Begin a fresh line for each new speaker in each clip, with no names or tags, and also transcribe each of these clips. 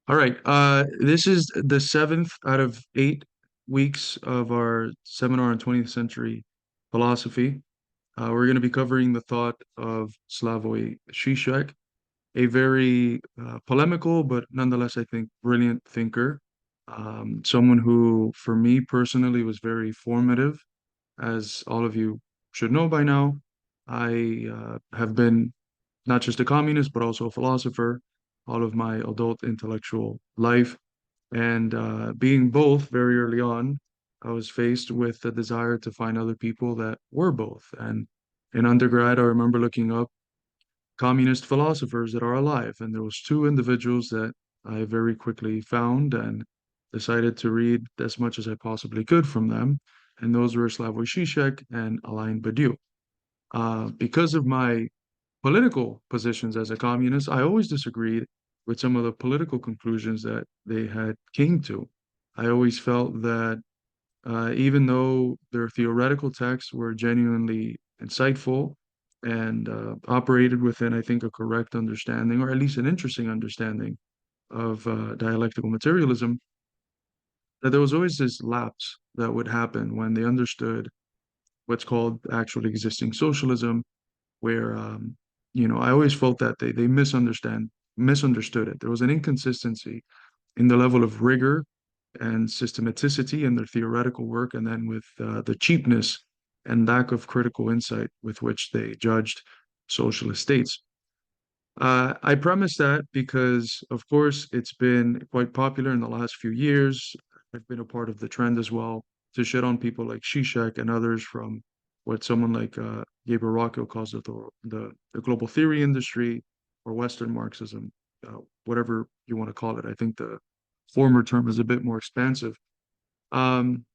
All right. This is the seventh out of 8 weeks of our seminar on 20th century philosophy. We're going to be covering the thought of Slavoj Žižek, a very polemical, but nonetheless, I think, brilliant thinker. Someone who, for me personally, was very formative. As all of you should know by now, I have been not just a communist, but also a philosopher all of my adult intellectual life. And being both very early on, I was faced with the desire to find other people that were both. And in undergrad, I remember looking up communist philosophers that are alive. And there was two individuals that I very quickly found and decided to read as much as I possibly could from them. And those were Slavoj Žižek and Alain Badiou. Because of my political positions as a communist, I always disagreed with some of the political conclusions that they had came to. I always felt that even though their theoretical texts were genuinely insightful and operated within, I think, a correct understanding, or at least an interesting understanding of dialectical materialism, that there was always this lapse that would happen when they understood what's called actually existing socialism, where I always felt that they misunderstood it. There was an inconsistency in the level of rigor and systematicity in their theoretical work, and then with the cheapness and lack of critical insight with which they judged socialist states. I premise that because, of course, it's been quite popular in the last few years. I've been a part of the trend as well to shit on people like Zizek and others from what someone like Gabriel Rocco calls the global theory industry or Western Marxism, whatever you want to call it. I think the former term is a bit more expansive. Um,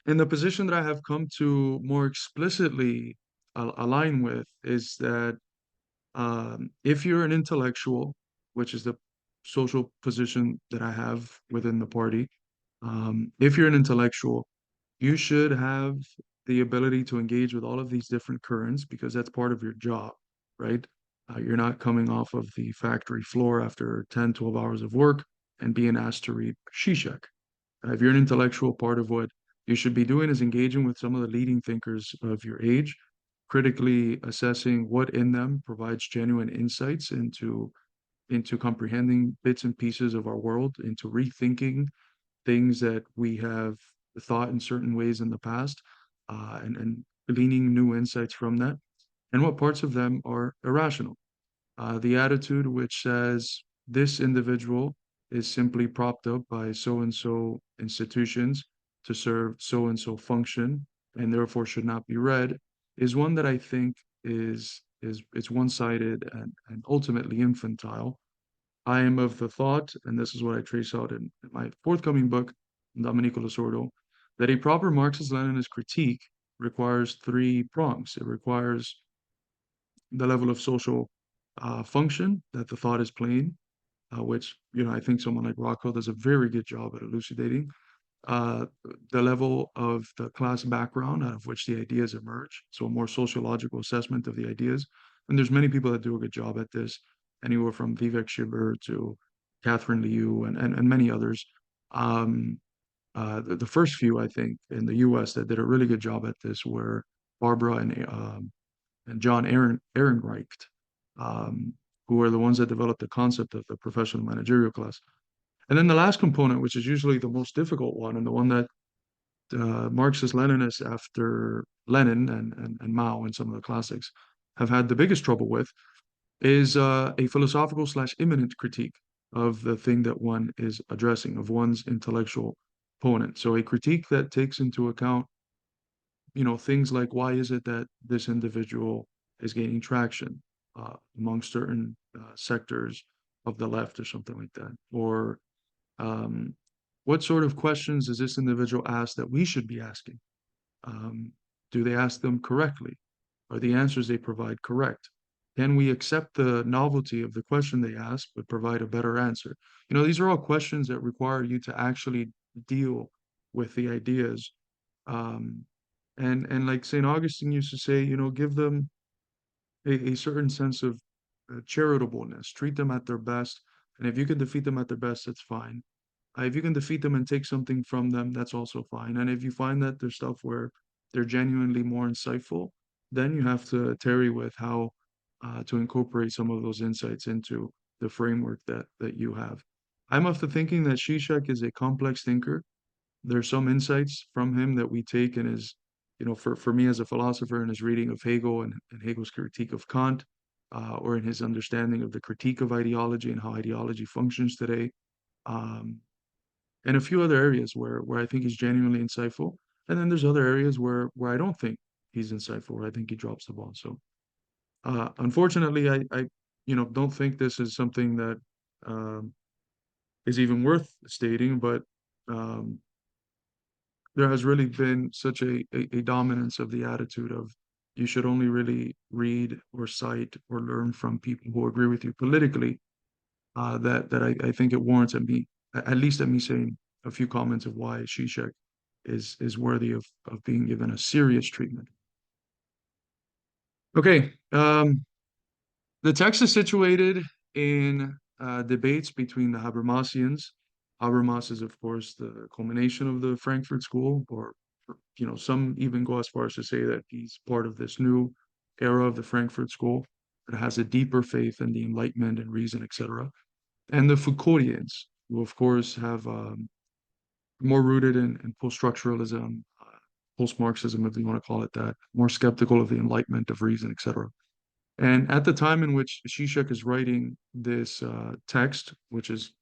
and the position that I have come to more explicitly align with is that if you're an intellectual, which is the social position that I have within the party, if you're an intellectual, you should have the ability to engage with all of these different currents because that's part of your job, right? You're not coming off of the factory floor after 10, 12 hours of work and being asked to read Zizek. If you're an intellectual, part of what you should be doing is engaging with some of the leading thinkers of your age, critically assessing what in them provides genuine insights into comprehending bits and pieces of our world, into rethinking things that we have thought in certain ways in the past, and gleaning new insights from that, and what parts of them are irrational. The attitude which says this individual is simply propped up by so and so institutions to serve so and so function and therefore should not be read is one that I think is it's one-sided and ultimately infantile. I am of the thought, and this is what I trace out in my forthcoming book, Domenico Losordo, that a proper Marxist-Leninist critique requires three prongs. It requires the level of social function that the thought is playing, which I think someone like Rocco does a very good job at elucidating. Uh, the level of the class background out of which the ideas emerge, so a more sociological assessment of the ideas. And there's many people that do a good job at this, anywhere from Vivek Shibber to Catherine Liu and many others. Um, the first few, I think, in the U.S. that did a really good job at this were Barbara and John Ehrenreich, um, who are the ones that developed the concept of the professional managerial class. And then the last component, which is usually the most difficult one, and the one that Marxist-Leninists after Lenin and Mao and some of the classics have had the biggest trouble with, is a philosophical slash immanent critique of the thing that one is addressing, of one's intellectual opponent. So a critique that takes into account things like why is it that this individual is gaining traction among certain sectors of the left or something like that, or um, what sort of questions does this individual ask that we should be asking? Um, do they ask them correctly? Are the answers they provide correct? Can we accept the novelty of the question they ask, but provide a better answer? These are all questions that require you to actually deal with the ideas. Um, and like St. Augustine used to say, give them a certain sense of charitableness, treat them at their best, And if you can defeat them at their best, that's fine. If you can defeat them and take something from them, that's also fine. And if you find that there's stuff where they're genuinely more insightful, then you have to tarry with how to incorporate some of those insights into the framework that you have. I'm of the thinking that Zizek is a complex thinker. There's some insights from him that we take in his, for me as a philosopher, in his reading of Hegel and Hegel's critique of Kant, or in his understanding of the critique of ideology and how ideology functions today. Um, and a few other areas where I think he's genuinely insightful. And then there's other areas where I don't think he's insightful, where I think he drops the ball. So unfortunately, I don't think this is something that um, is even worth stating, but um, there has really been such a dominance of the attitude of you should only really read or cite or learn from people who agree with you politically, that I think it warrants at least at me saying a few comments of why Zizek is worthy of being given a serious treatment. Okay, the text is situated in debates between the Habermasians. Habermas is, of course, the culmination of the Frankfurt School, or some even go as far as to say that he's part of this new era of the Frankfurt School that has a deeper faith in the Enlightenment and reason, etc. And the Foucauldians, who of course have more rooted in post-structuralism, post-Marxism, if you want to call it that, more skeptical of the Enlightenment, of reason, etc. And at the time in which Zizek is writing this text, which is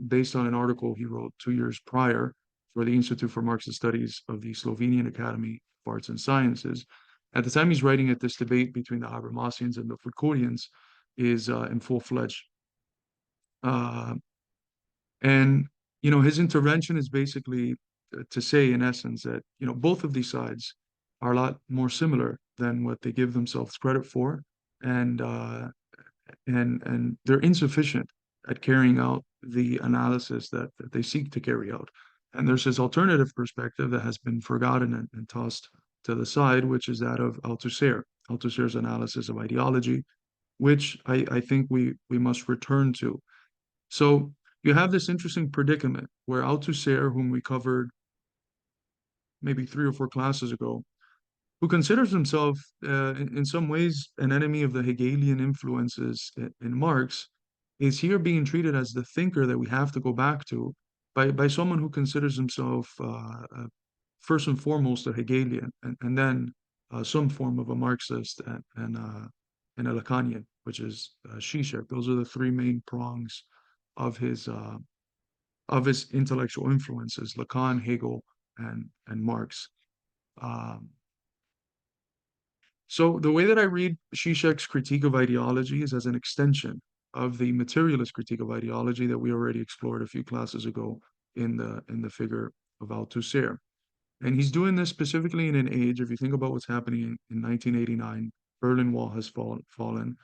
based on an article he wrote 2 years prior for the Institute for Marxist Studies of the Slovenian Academy of Arts and Sciences, at the time he's writing it, this debate between the Habermasians and the Foucauldians is in full-fledged. Uh, And, his intervention is basically to say, in essence, that, both of these sides are a lot more similar than what they give themselves credit for. And, and they're insufficient at carrying out the analysis that they seek to carry out. And there's this alternative perspective that has been forgotten and tossed to the side, which is that of Althusser's analysis of ideology, which I think we must return to. So you have this interesting predicament where Althusser, whom we covered maybe 3 or 4 classes ago, who considers himself in some ways an enemy of the Hegelian influences in Marx, is here being treated as the thinker that we have to go back to by someone who considers himself first and foremost a Hegelian, and then some form of a Marxist and a Lacanian, which is Zizek. Those are the three main prongs of his intellectual influences: Lacan, Hegel, and Marx. Um, so the way that I read Zizek's critique of ideology is as an extension of the materialist critique of ideology that we already explored a few classes ago in the figure of Althusser. And he's doing this specifically in an age, if you think about what's happening in 1989, Berlin Wall has fallen.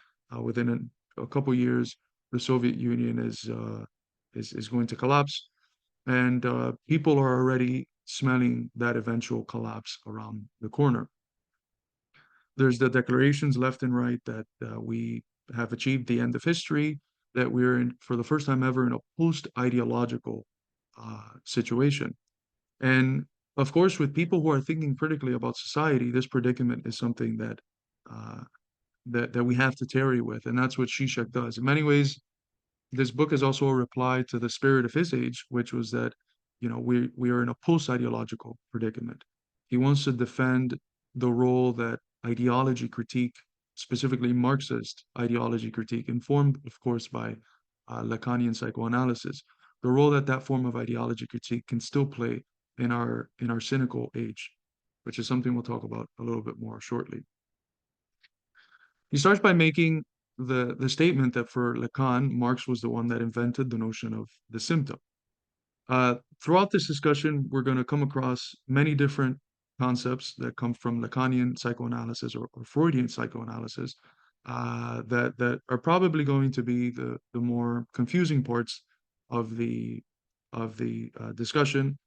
Within a couple years, the Soviet Union is going to collapse, and people are already smelling that eventual collapse around the corner. There's the declarations left and right that we have achieved the end of history, that we're in, for the first time ever, in a post-ideological situation. And of course, with people who are thinking critically about society, this predicament is something uh, that we have to tarry with, and that's what Zizek does. In many ways, this book is also a reply to the spirit of his age, which was that, we are in a post-ideological predicament. He wants to defend the role that ideology critique, specifically Marxist ideology critique, informed, of course, by Lacanian psychoanalysis, the role that form of ideology critique can still play in our cynical age, which is something we'll talk about a little bit more shortly. He starts by making the statement that for Lacan, Marx was the one that invented the notion of the symptom. Throughout this discussion, we're going to come across many different concepts that come from Lacanian psychoanalysis or Freudian psychoanalysis that are probably going to be the more confusing parts of the discussion.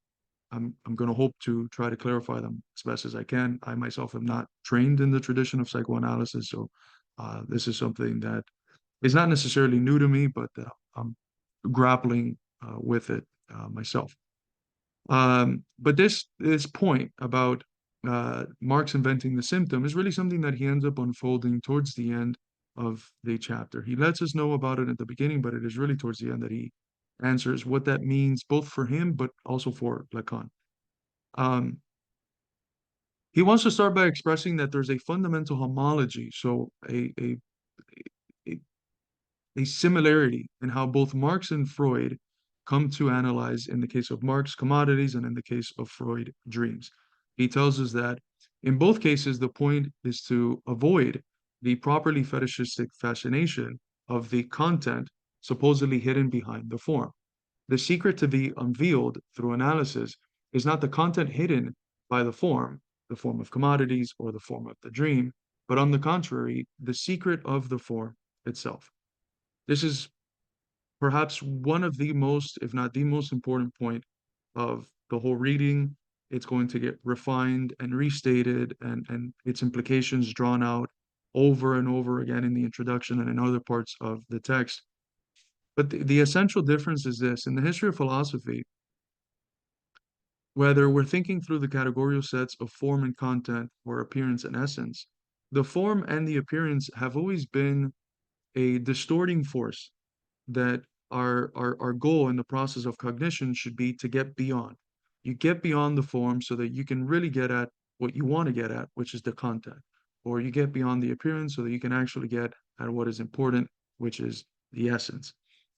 I'm going to hope to try to clarify them as best as I can. I myself am not trained in the tradition of psychoanalysis, so this is something that is not necessarily new to me, but I'm grappling with it myself. But this point about Marx inventing the symptom is really something that he ends up unfolding towards the end of the chapter. He lets us know about it at the beginning, but it is really towards the end that he answers what that means, both for him, but also for Lacan. Um, he wants to start by expressing that there's a fundamental homology, so a, a similarity in how both Marx and Freud come to analyze, in the case of Marx, commodities, and in the case of Freud, dreams. He tells us that in both cases, the point is to avoid the properly fetishistic fascination of the content supposedly hidden behind the form. The secret to be unveiled through analysis is not the content hidden by the form of commodities or the form of the dream, but on the contrary, the secret of the form itself. This is perhaps one of the most, if not the most important point of the whole reading. It's going to get refined and restated and its implications drawn out over and over again in the introduction and in other parts of the text. But the essential difference is this: in the history of philosophy, whether we're thinking through the categorical sets of form and content or appearance and essence, the form and the appearance have always been a distorting force that our goal in the process of cognition should be to get beyond. You get beyond the form so that you can really get at what you want to get at, which is the content. Or you get beyond the appearance so that you can actually get at what is important, which is the essence.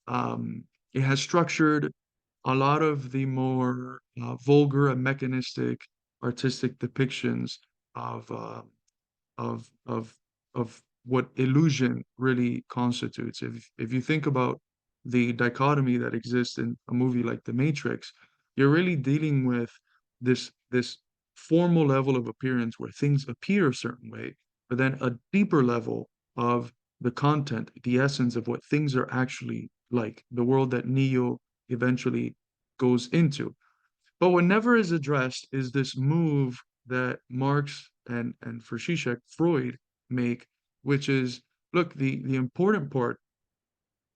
It has structured a lot of the more vulgar and mechanistic artistic depictions of of of what illusion really constitutes. If you think about the dichotomy that exists in a movie like The Matrix, you're really dealing with this formal level of appearance where things appear a certain way, but then a deeper level of the content, the essence of what things are actually like, the world that Neo eventually goes into. But what never is addressed is this move that Marx and for Zizek, Freud make, which is, look, the important part,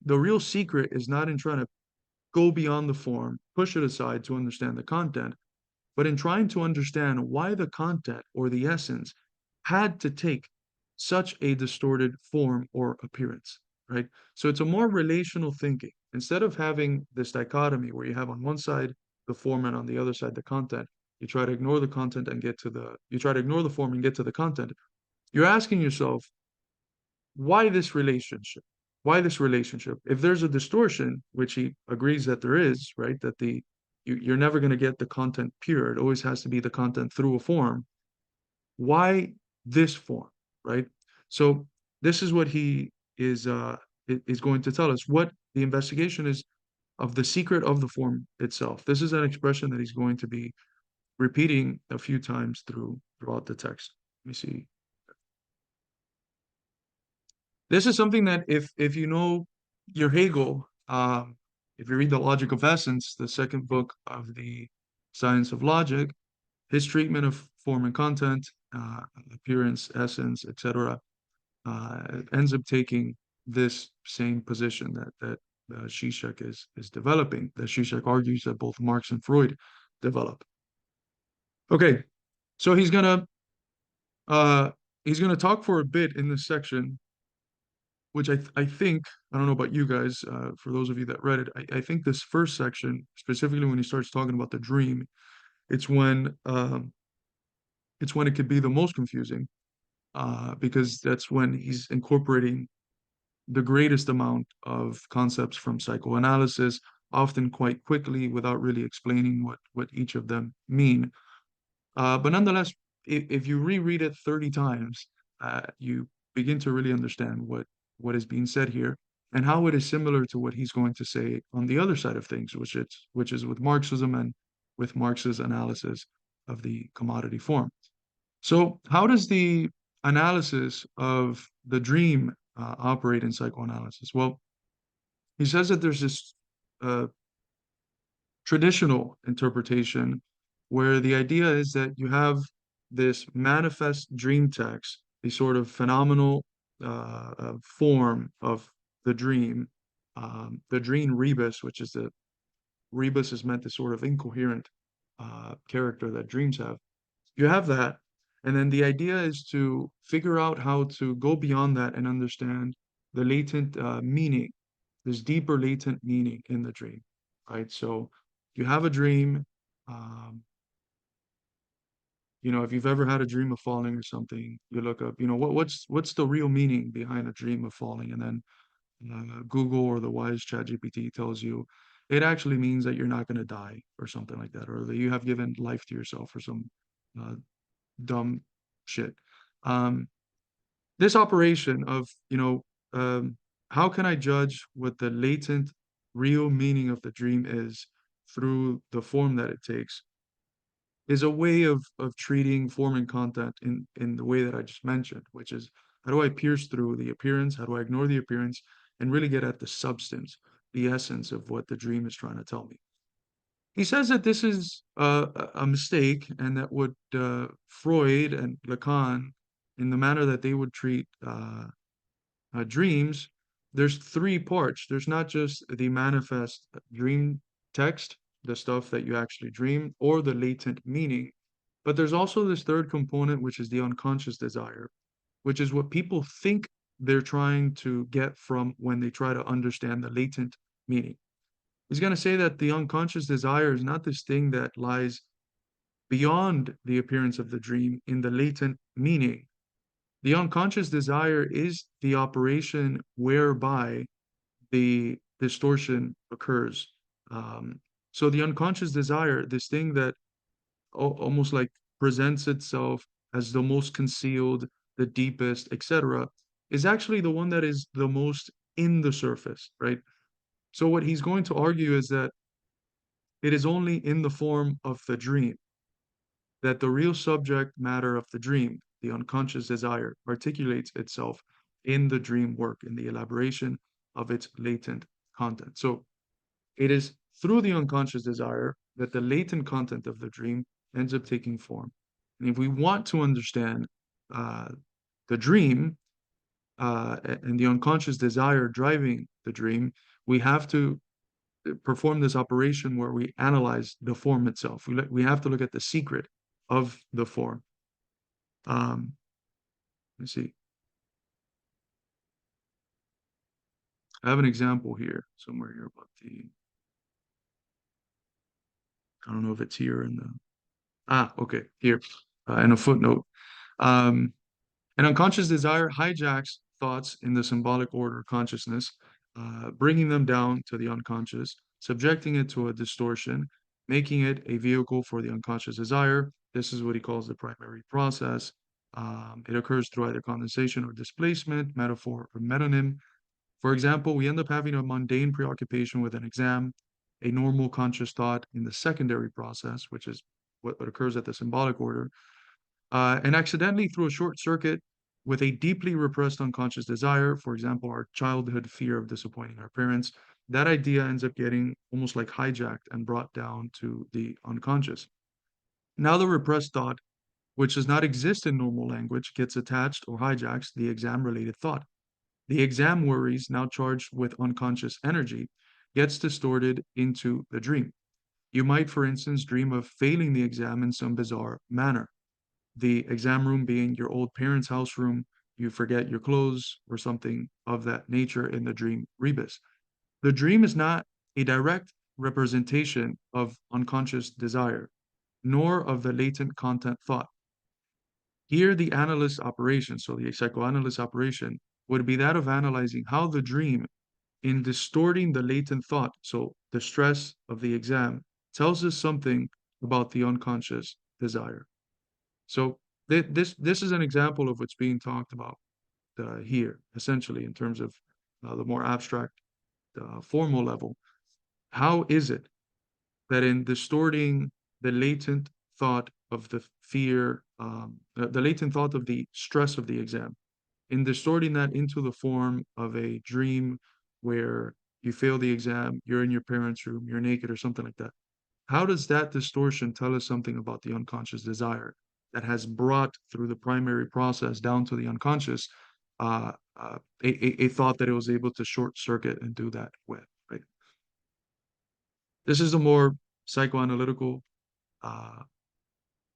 the real secret is not in trying to go beyond the form, push it aside to understand the content, but in trying to understand why the content or the essence had to take such a distorted form or appearance, right? So it's a more relational thinking. Instead of having this dichotomy where you have on one side the form and on the other side the content, you try to ignore the content and get to the, you try to ignore the form and get to the content. You're asking yourself, why this relationship? Why this relationship? If there's a distortion, which he agrees that there is, right? That you're never going to get the content pure. It always has to be the content through a form. Why this form, right? So this is what he is going to tell us. What the investigation is of the secret of the form itself. This is an expression that he's going to be repeating a few times throughout the text. Let me see. This is something that if you know your Hegel, if you read The Logic of Essence, the second book of the Science of Logic, his treatment of form and content, appearance, essence, etc., ends up taking this same position that Zizek is developing, that Zizek argues that both Marx and Freud develop. Okay, so uh, he's gonna talk for a bit in this section, which I think, I don't know about you guys, for those of you that read it, I think this first section, specifically when he starts talking about the dream, it's when um, it's when it could be the most confusing, because that's when he's incorporating the greatest amount of concepts from psychoanalysis, often quite quickly without really explaining what each of them mean. But nonetheless, if you reread it 30 times, you begin to really understand what is being said here and how it is similar to what he's going to say on the other side of things, which is with Marxism and with Marx's analysis of the commodity form. So, how does the analysis of the dream operate in psychoanalysis? Well, he says that there's this uh, traditional interpretation where the idea is that you have this manifest dream text, the sort of phenomenal form of the dream, the dream rebus, which is the rebus is meant the sort of incoherent character that dreams have. You have that, and then the idea is to figure out how to go beyond that and understand the latent meaning, this deeper latent meaning in the dream, right? So you have a dream. Um, if you've ever had a dream of falling or something, you look up, what's the real meaning behind a dream of falling, and then Google or the wise ChatGPT tells you it actually means that you're not going to die or something like that, or that you have given life to yourself or some uh, dumb shit. Um, this operation of, how can I judge what the latent real meaning of the dream is through the form that it takes is a way of treating form and content in the way that I just mentioned, which is how do I pierce through the appearance? How do I ignore the appearance and really get at the substance, the essence of what the dream is trying to tell me? He says that this is a mistake, and that what Freud and Lacan, in the manner that they would treat dreams, there's three parts. There's not just the manifest dream text, the stuff that you actually dream, or the latent meaning, but there's also this third component, which is the unconscious desire, which is what people think they're trying to get from when they try to understand the latent meaning. He's going to say that the unconscious desire is not this thing that lies beyond the appearance of the dream in the latent meaning. The unconscious desire is the operation whereby the distortion occurs. Um, so the unconscious desire, this thing that almost like presents itself as the most concealed, the deepest, etc., is actually the one that is the most in the surface, right? So what he's going to argue is that it is only in the form of the dream that the real subject matter of the dream, the unconscious desire, articulates itself in the dream work, in the elaboration of its latent content. So it is through the unconscious desire that the latent content of the dream ends up taking form. And if we want to understand uh, the dream and the unconscious desire driving the dream, we have to perform this operation where we analyze the form itself. We have to look at the secret of the form. Um, let's see. I have an example here somewhere here about I don't know if it's here in the, okay, here, in a footnote. Um, An unconscious desire hijacks thoughts in the symbolic order of consciousness, bringing them down to the unconscious, subjecting it to a distortion, making it a vehicle for the unconscious desire. This is what he calls the primary process. It occurs through either condensation or displacement, metaphor or metonym. For example, we end up having a mundane preoccupation with an exam, a normal conscious thought in the secondary process, which is what occurs at the symbolic order, and accidentally through a short circuit with a deeply repressed unconscious desire, for example, our childhood fear of disappointing our parents, that idea ends up getting almost like hijacked and brought down to the unconscious. Now, the repressed thought, which does not exist in normal language, gets attached or hijacks the exam related thought. The exam worries, now charged with unconscious energy, gets distorted into the dream. You might, for instance, dream of failing the exam in some bizarre manner, the exam room being your old parents' house room, you forget your clothes or something of that nature in the dream rebus. The dream is not a direct representation of unconscious desire, nor of the latent content thought. Here, the analyst operation, so the psychoanalyst operation, would be that of analyzing how the dream, in distorting the latent thought, so the stress of the exam, tells us something about the unconscious desire. So this is an example of what's being talked about here, essentially, in terms of the more abstract, formal level. How is it that in distorting the latent thought of the fear, the latent thought of the stress of the exam, in distorting that into the form of a dream where you fail the exam, you're in your parents' room, you're naked, or something like that? How does that distortion tell us something about the unconscious desire that has brought through the primary process down to the unconscious a thought that it was able to short circuit and do that with, right? This is the more psychoanalytical, uh,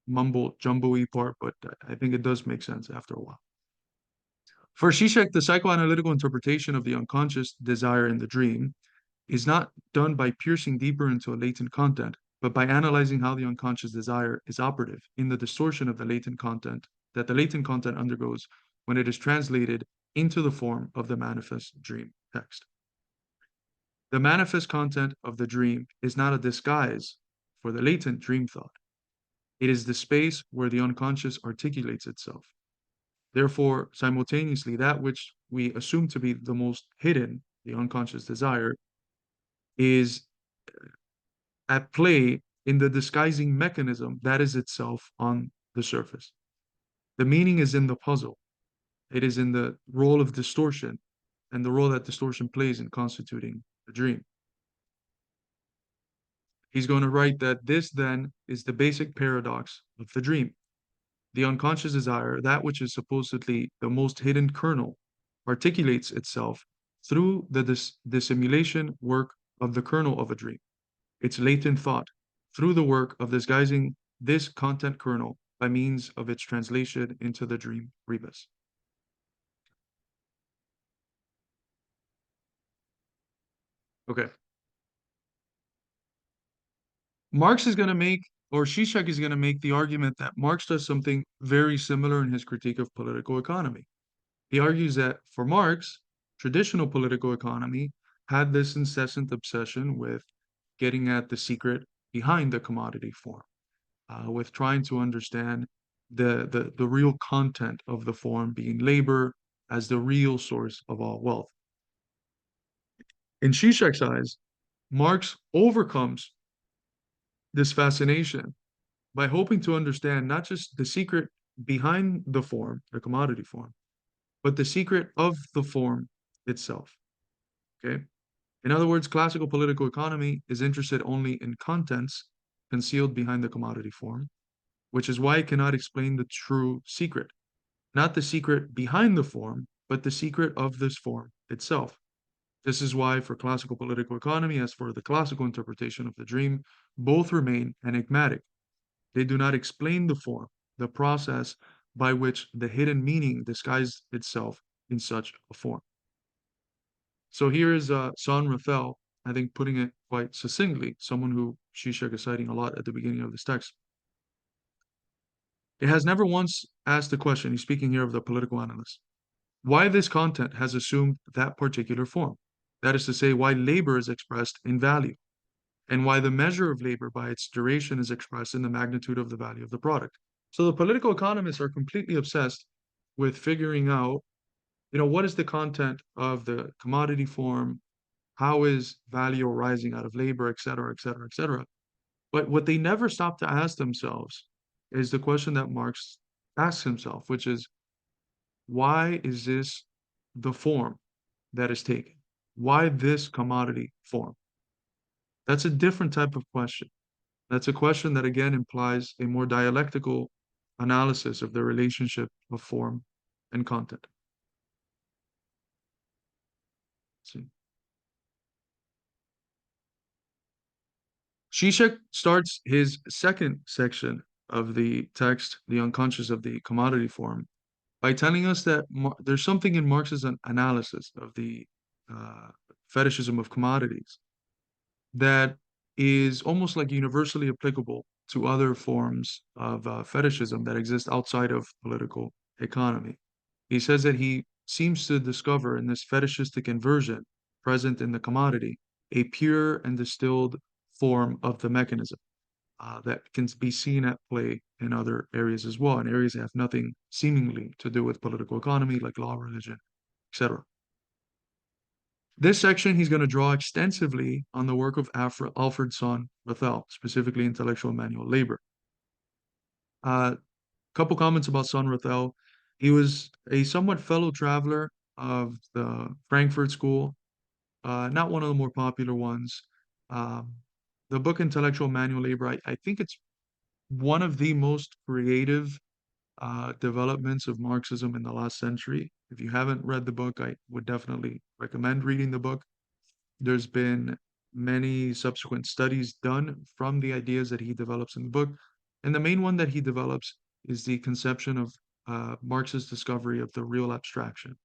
mumble jumbo-y part, but I think it does make sense after a while. For Zizek, the psychoanalytical interpretation of the unconscious desire in the dream is not done by piercing deeper into a latent content, but by analyzing how the unconscious desire is operative in the distortion of the latent content that the latent content undergoes when it is translated into the form of the manifest dream text. The manifest content of the dream is not a disguise for the latent dream thought. It is the space where the unconscious articulates itself. Therefore, simultaneously, that which we assume to be the most hidden, the unconscious desire, is at play in the disguising mechanism that is itself on the surface. The meaning is in the puzzle. It is in the role of distortion and the role that distortion plays in constituting the dream. He's going to write that this then is the basic paradox of the dream. The unconscious desire, that which is supposedly the most hidden kernel, articulates itself through the dissimulation work of the kernel of a dream, its latent thought, through the work of disguising this content kernel by means of its translation into the dream rebus. Okay. Marx is going to make, or Zizek is going to make the argument that Marx does something very similar in his critique of political economy. He argues that for Marx, traditional political economy had this incessant obsession with getting at the secret behind the commodity form, with trying to understand the real content of the form being labor as the real source of all wealth. In Zizek's eyes, Marx overcomes this fascination by hoping to understand not just the secret behind the form, the commodity form, but the secret of the form itself. Okay. In other words, classical political economy is interested only in contents concealed behind the commodity form, which is why it cannot explain the true secret, not the secret behind the form, but the secret of this form itself. This is why, for classical political economy, as for the classical interpretation of the dream, both remain enigmatic. They do not explain the form, the process by which the hidden meaning disguised itself in such a form. So here is Son Rathel, I think putting it quite succinctly, someone who Zizek is citing a lot at the beginning of this text. It has never once asked the question, he's speaking here of the political analyst, why this content has assumed that particular form. That is to say, why labor is expressed in value, and why the measure of labor by its duration is expressed in the magnitude of the value of the product. So the political economists are completely obsessed with figuring out, what is the content of the commodity form? How is value arising out of labor, et cetera, et cetera, et cetera. But what they never stop to ask themselves is the question that Marx asks himself, which is, why is this the form that is taken? Why this commodity form? That's a different type of question. That's a question that again implies a more dialectical analysis of the relationship of form and content. See. Zizek starts his second section of the text, the unconscious of the commodity form, by telling us that there's something in Marx's analysis of the uh, fetishism of commodities that is almost like universally applicable to other forms of fetishism that exist outside of political economy. He says that he seems to discover in this fetishistic inversion present in the commodity a pure and distilled form of the mechanism that can be seen at play in other areas as well, in areas that have nothing seemingly to do with political economy, like law, religion, etc. This section, he's going to draw extensively on the work of Alfred Son Rathel, specifically intellectual manual labor. A couple comments about Son Rathel. He was a somewhat fellow traveler of the Frankfurt School, not one of the more popular ones. Um, the book Intellectual Manual Labor, I think it's one of the most creative developments of Marxism in the last century. If you haven't read the book, I would definitely recommend reading the book. There's been many subsequent studies done from the ideas that he develops in the book. And the main one that he develops is the conception of Marx's discovery of the real abstraction.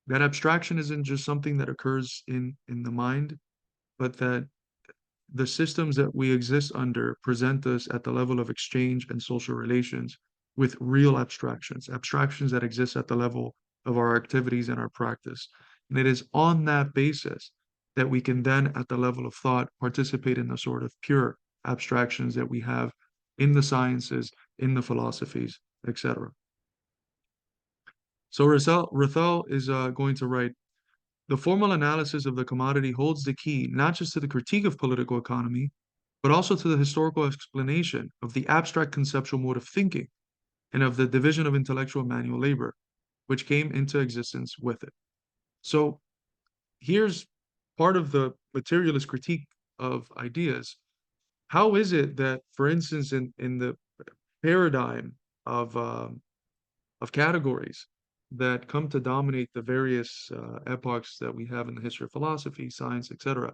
That abstraction isn't just something that occurs in the mind, but that the systems that we exist under present us at the level of exchange and social relations with real abstractions, abstractions that exist at the level of our activities and our practice. And it is on that basis that we can then, at the level of thought, participate in the sort of pure abstractions that we have in the sciences, in the philosophies, etc. So Rizal is going to write, the formal analysis of the commodity holds the key not just to the critique of political economy, but also to the historical explanation of the abstract conceptual mode of thinking and of the division of intellectual manual labor, which came into existence with it. So here's part of the materialist critique of ideas. How is it that, for instance, in the paradigm of categories that come to dominate the various epochs that we have in the history of philosophy, science, etc.,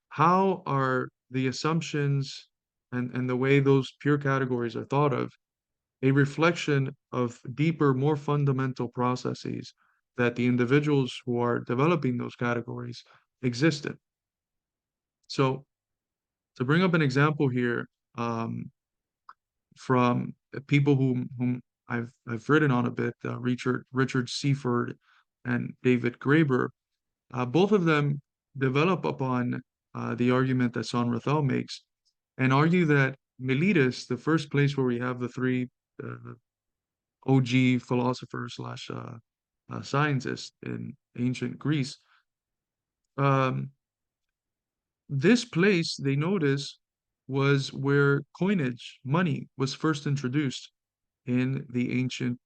how are the assumptions and the way those pure categories are thought of a reflection of deeper, more fundamental processes that the individuals who are developing those categories exist in? So, to bring up an example here, from people whom I've written on a bit, Richard Seaford and David Graeber, both of them develop upon the argument that San Rafael makes and argue that Miletus, the first place where we have the three uh, OG philosophers slash scientists in ancient Greece, um, this place they notice was where coinage, money, was first introduced in the ancient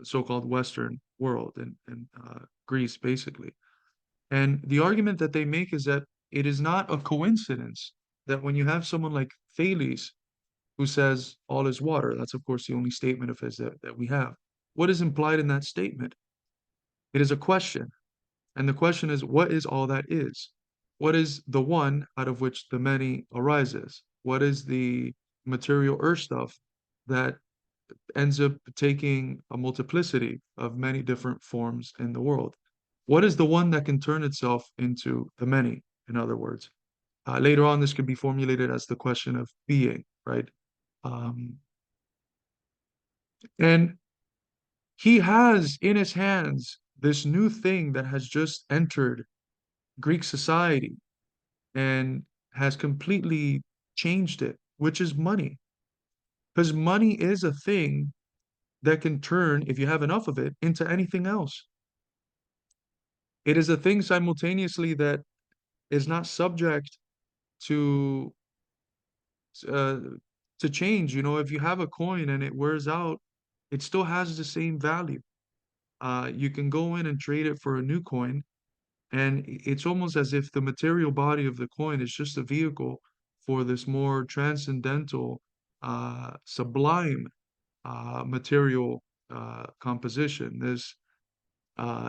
so-called Western world in Greece, basically. And the argument that they make is that it is not a coincidence that when you have someone like Thales who says all is water, that's of course the only statement of his that we have. What is implied in that statement? It is a question. And the question is, what is all that is? What is the one out of which the many arises? What is the material earth stuff that ends up taking a multiplicity of many different forms in the world? What is the one that can turn itself into the many, in other words? Later on, this could be formulated as the question of being, right? Um, and he has in his hands this new thing that has just entered Greek society and has completely changed it, which is money. Because money is a thing that can turn, if you have enough of it, into anything else. It is a thing simultaneously that is not subject to uh, to change. You know, if you have a coin and it wears out, it still has the same value. You can go in and trade it for a new coin, and it's almost as if the material body of the coin is just a vehicle for this more transcendental, sublime material composition, this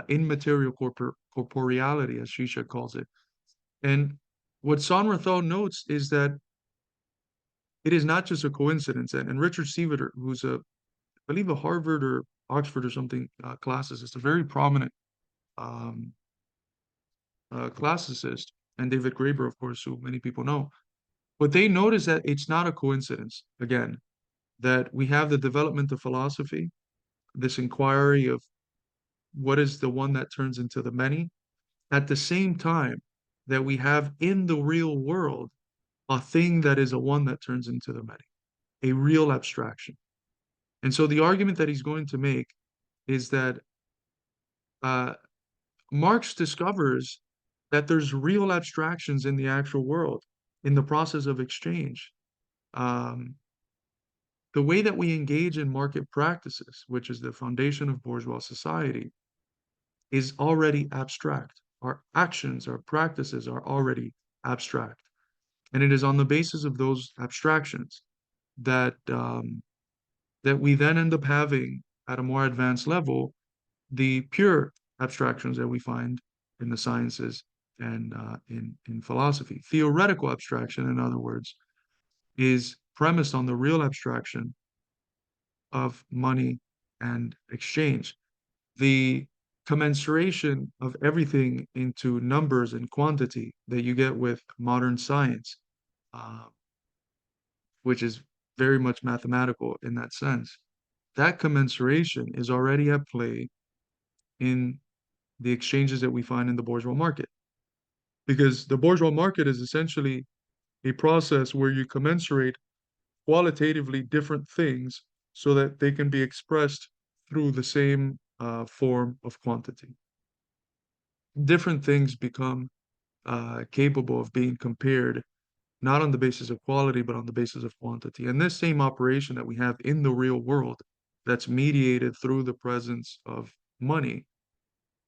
immaterial corporeality, as Shisha calls it. And what Sonratho notes is that it is not just a coincidence. And Richard Seaver, who's a, I believe, a Harvard or Oxford or something classicist, a very prominent um, classicist, and David Graeber, of course, who many people know. But they notice that it's not a coincidence, again, that we have the development of philosophy, this inquiry of what is the one that turns into the many, at the same time that we have in the real world a thing that is a one that turns into the many, a real abstraction. And so the argument that he's going to make is that uh, Marx discovers that there's real abstractions in the actual world, in the process of exchange. Um, the way that we engage in market practices, which is the foundation of bourgeois society, is already abstract. Our actions, our practices are already abstract. And it is on the basis of those abstractions that that we then end up having at a more advanced level the pure abstractions that we find in the sciences and in philosophy. Theoretical abstraction, in other words, is premised on the real abstraction of money and exchange. The commensuration of everything into numbers and quantity that you get with modern science, uh, which is very much mathematical in that sense, that commensuration is already at play in the exchanges that we find in the bourgeois market. Because the bourgeois market is essentially a process where you commensurate qualitatively different things so that they can be expressed through the same form of quantity. Different things become capable of being compared not on the basis of quality, but on the basis of quantity. And this same operation that we have in the real world that's mediated through the presence of money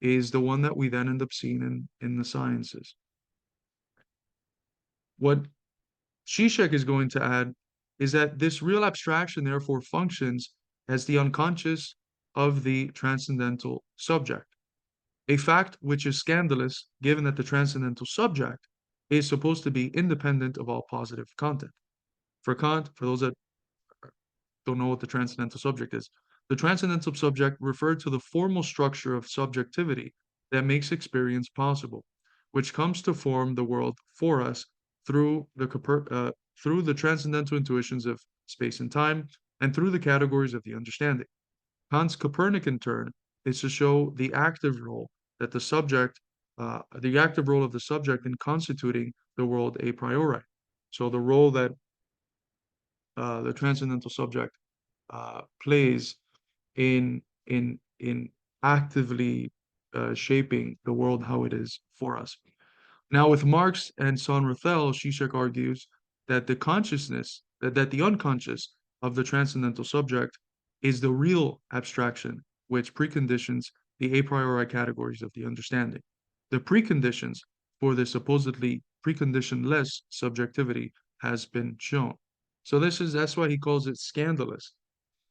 is the one that we then end up seeing in the sciences. What Zizek is going to add is that this real abstraction therefore functions as the unconscious of the transcendental subject, a fact which is scandalous given that the transcendental subject is supposed to be independent of all positive content. For Kant, for those that don't know what the transcendental subject is, the transcendental subject referred to the formal structure of subjectivity that makes experience possible, which comes to form the world for us through through the transcendental intuitions of space and time and through the categories of the understanding. Kant's Copernican turn is to show the active role that the active role of the subject in constituting the world a priori. So the role that the transcendental subject plays in actively shaping the world how it is for us. Now, with Marx and Son Rathel, Zizek argues that that the unconscious of the transcendental subject is the real abstraction, which preconditions the a priori categories of the understanding. The preconditions for the supposedly preconditionless subjectivity has been shown. So that's why he calls it scandalous.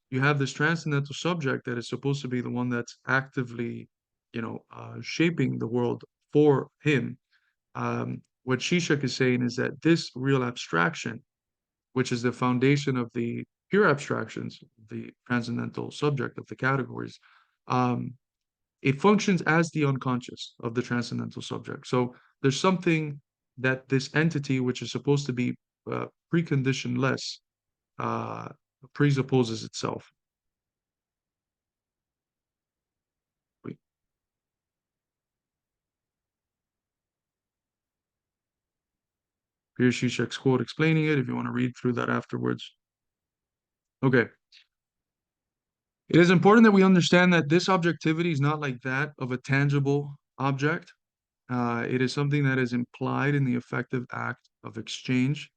You have this transcendental subject that is supposed to be the one that's actively, shaping the world for him. What Zizek is saying is that this real abstraction, which is the foundation of the pure abstractions, the transcendental subject of the categories, um, it functions as the unconscious of the transcendental subject. So there's something that this entity, which is supposed to be preconditionless, uh, presupposes itself. Wait, here's Zizek's quote explaining it if you want to read through that afterwards. Okay. It is important that we understand that this objectivity is not like that of a tangible object. It is something that is implied in the effective act of exchange.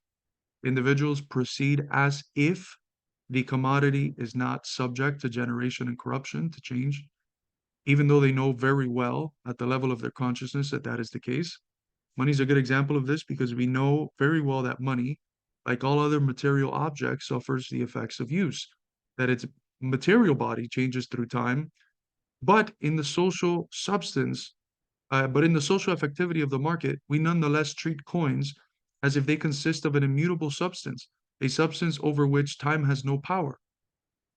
Individuals proceed as if the commodity is not subject to generation and corruption, to change, even though they know very well at the level of their consciousness that that is the case. Money is a good example of this because we know very well that money, like all other material objects, suffers the effects of use, that its material body changes through time, but in the social substance, but in the social effectivity of the market, we nonetheless treat coins as if they consist of an immutable substance, a substance over which time has no power,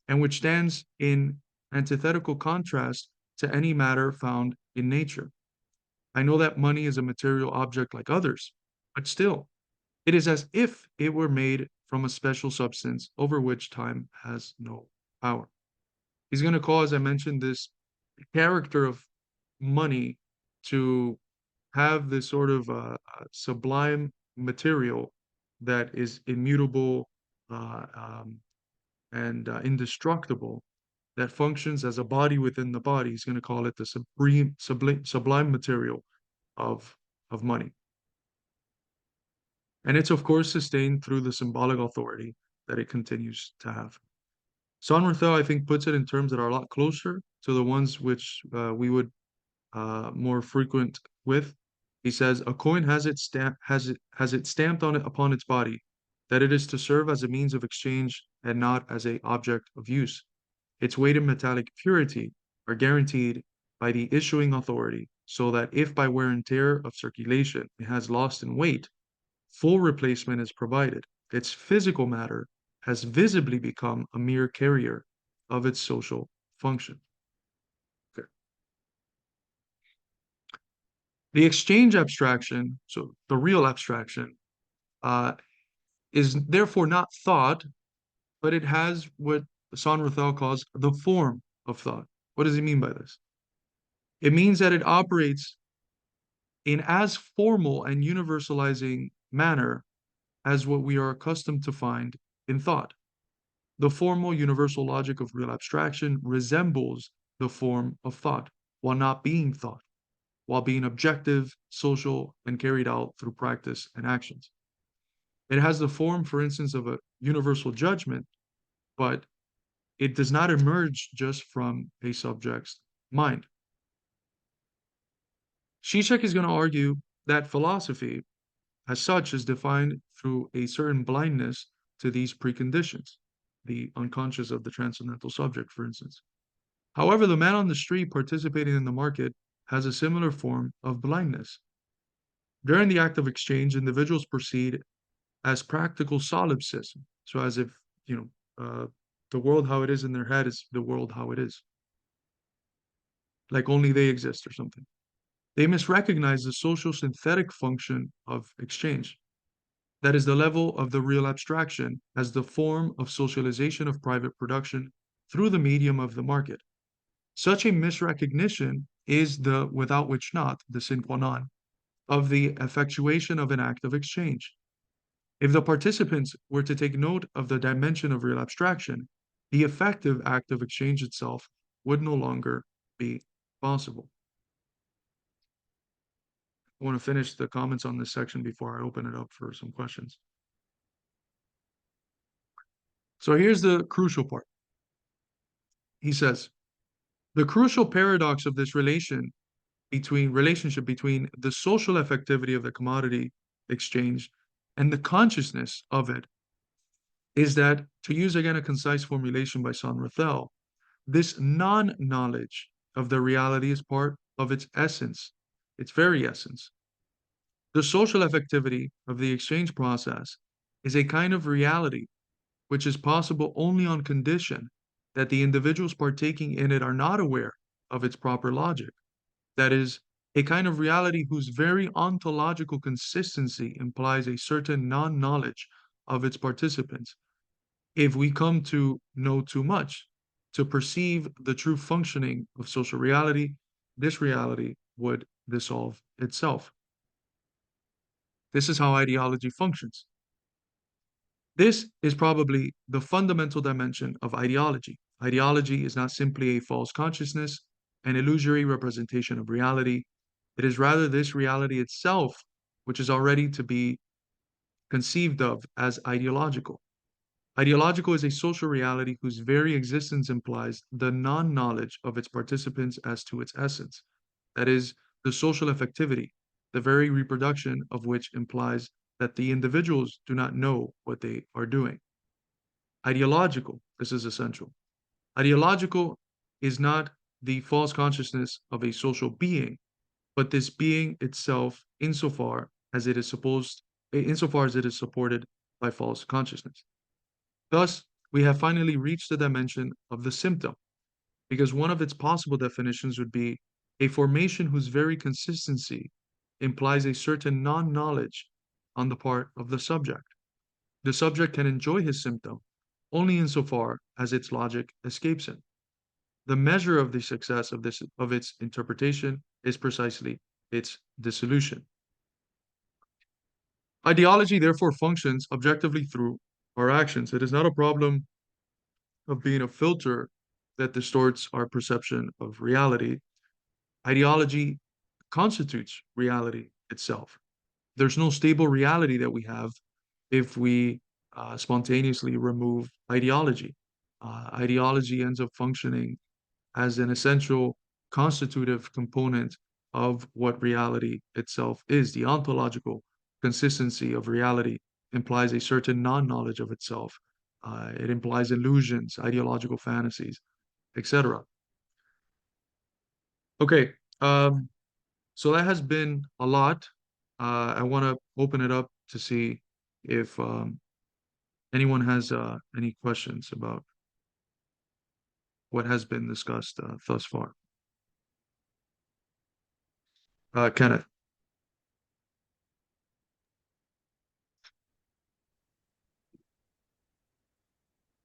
and which stands in antithetical contrast to any matter found in nature. I know that money is a material object like others, but still, it is as if it were made from a special substance over which time has no power. He's going to call, as I mentioned, this character of money to have this sort of sublime material that is immutable uh, um, and indestructible, that functions as a body within the body. He's going to call it the sublime material of money. And it's, of course, sustained through the symbolic authority that it continues to have. Sonrathel, I think, puts it in terms that are a lot closer to the ones which we would more frequent with. He says, a coin has it stamped on it upon its body, that it is to serve as a means of exchange and not as a object of use. Its weight and metallic purity are guaranteed by the issuing authority, so that if by wear and tear of circulation it has lost in weight, full replacement is provided. Its physical matter has visibly become a mere carrier of its social function. Okay. The exchange abstraction, so the real abstraction, uh, is therefore not thought, but it has what Sonrathel calls the form of thought. What does he mean by this? It means that it operates in as formal and universalizing manner as what we are accustomed to find in thought. The formal universal logic of real abstraction resembles the form of thought, while not being thought, while being objective, social, and carried out through practice and actions. It has the form, for instance, of a universal judgment, but it does not emerge just from a subject's mind. Zizek is going to argue that philosophy, as such, is defined through a certain blindness to these preconditions, the unconscious of the transcendental subject, for instance. However, the man on the street participating in the market has a similar form of blindness. During the act of exchange, individuals proceed as practical solipsism, so as if, you the world how it is in their head is the world how it is, like only they exist or something. They misrecognize the social synthetic function of exchange. That is the level of the real abstraction as the form of socialization of private production through the medium of the market. Such a misrecognition is the without which not, the sine qua non, of the effectuation of an act of exchange. If the participants were to take note of the dimension of real abstraction, the effective act of exchange itself would no longer be possible. I want to finish the comments on this section before I open it up for some questions. So here's the crucial part. He says, the crucial paradox of this relationship between the social effectivity of the commodity exchange and the consciousness of it is that, to use again a concise formulation by Sonrathel, this non-knowledge of the reality is part of its essence, its very essence. The social effectivity of the exchange process is a kind of reality which is possible only on condition that the individuals partaking in it are not aware of its proper logic. That is, a kind of reality whose very ontological consistency implies a certain non-knowledge of its participants. If we come to know too much, to perceive the true functioning of social reality, this reality would dissolve itself. This is how ideology functions. This is probably the fundamental dimension of ideology. Ideology is not simply a false consciousness, an illusory representation of reality. It is rather this reality itself, which is already to be conceived of as ideological. Ideological is a social reality whose very existence implies the non-knowledge of its participants as to its essence. That is, the social effectivity, the very reproduction of which implies that the individuals do not know what they are doing. Ideological, this is essential. Ideological is not the false consciousness of a social being, but this being itself insofar as it is supported by false consciousness. Thus, we have finally reached the dimension of the symptom, because one of its possible definitions would be a formation whose very consistency implies a certain non-knowledge on the part of the subject. The subject can enjoy his symptom only insofar as its logic escapes him. The measure of the success of its interpretation is precisely its dissolution. Ideology therefore functions objectively through our actions. It is not a problem of being a filter that distorts our perception of reality. Ideology constitutes reality itself. There's no stable reality that we have if we spontaneously remove ideology. Ideology ends up functioning as an essential constitutive component of what reality itself is. The ontological consistency of reality implies a certain non knowledge of itself. It implies illusions, ideological fantasies, etc. Okay, so that has been a lot. I want to open it up to see if anyone has any questions about what has been discussed thus far. Kenneth.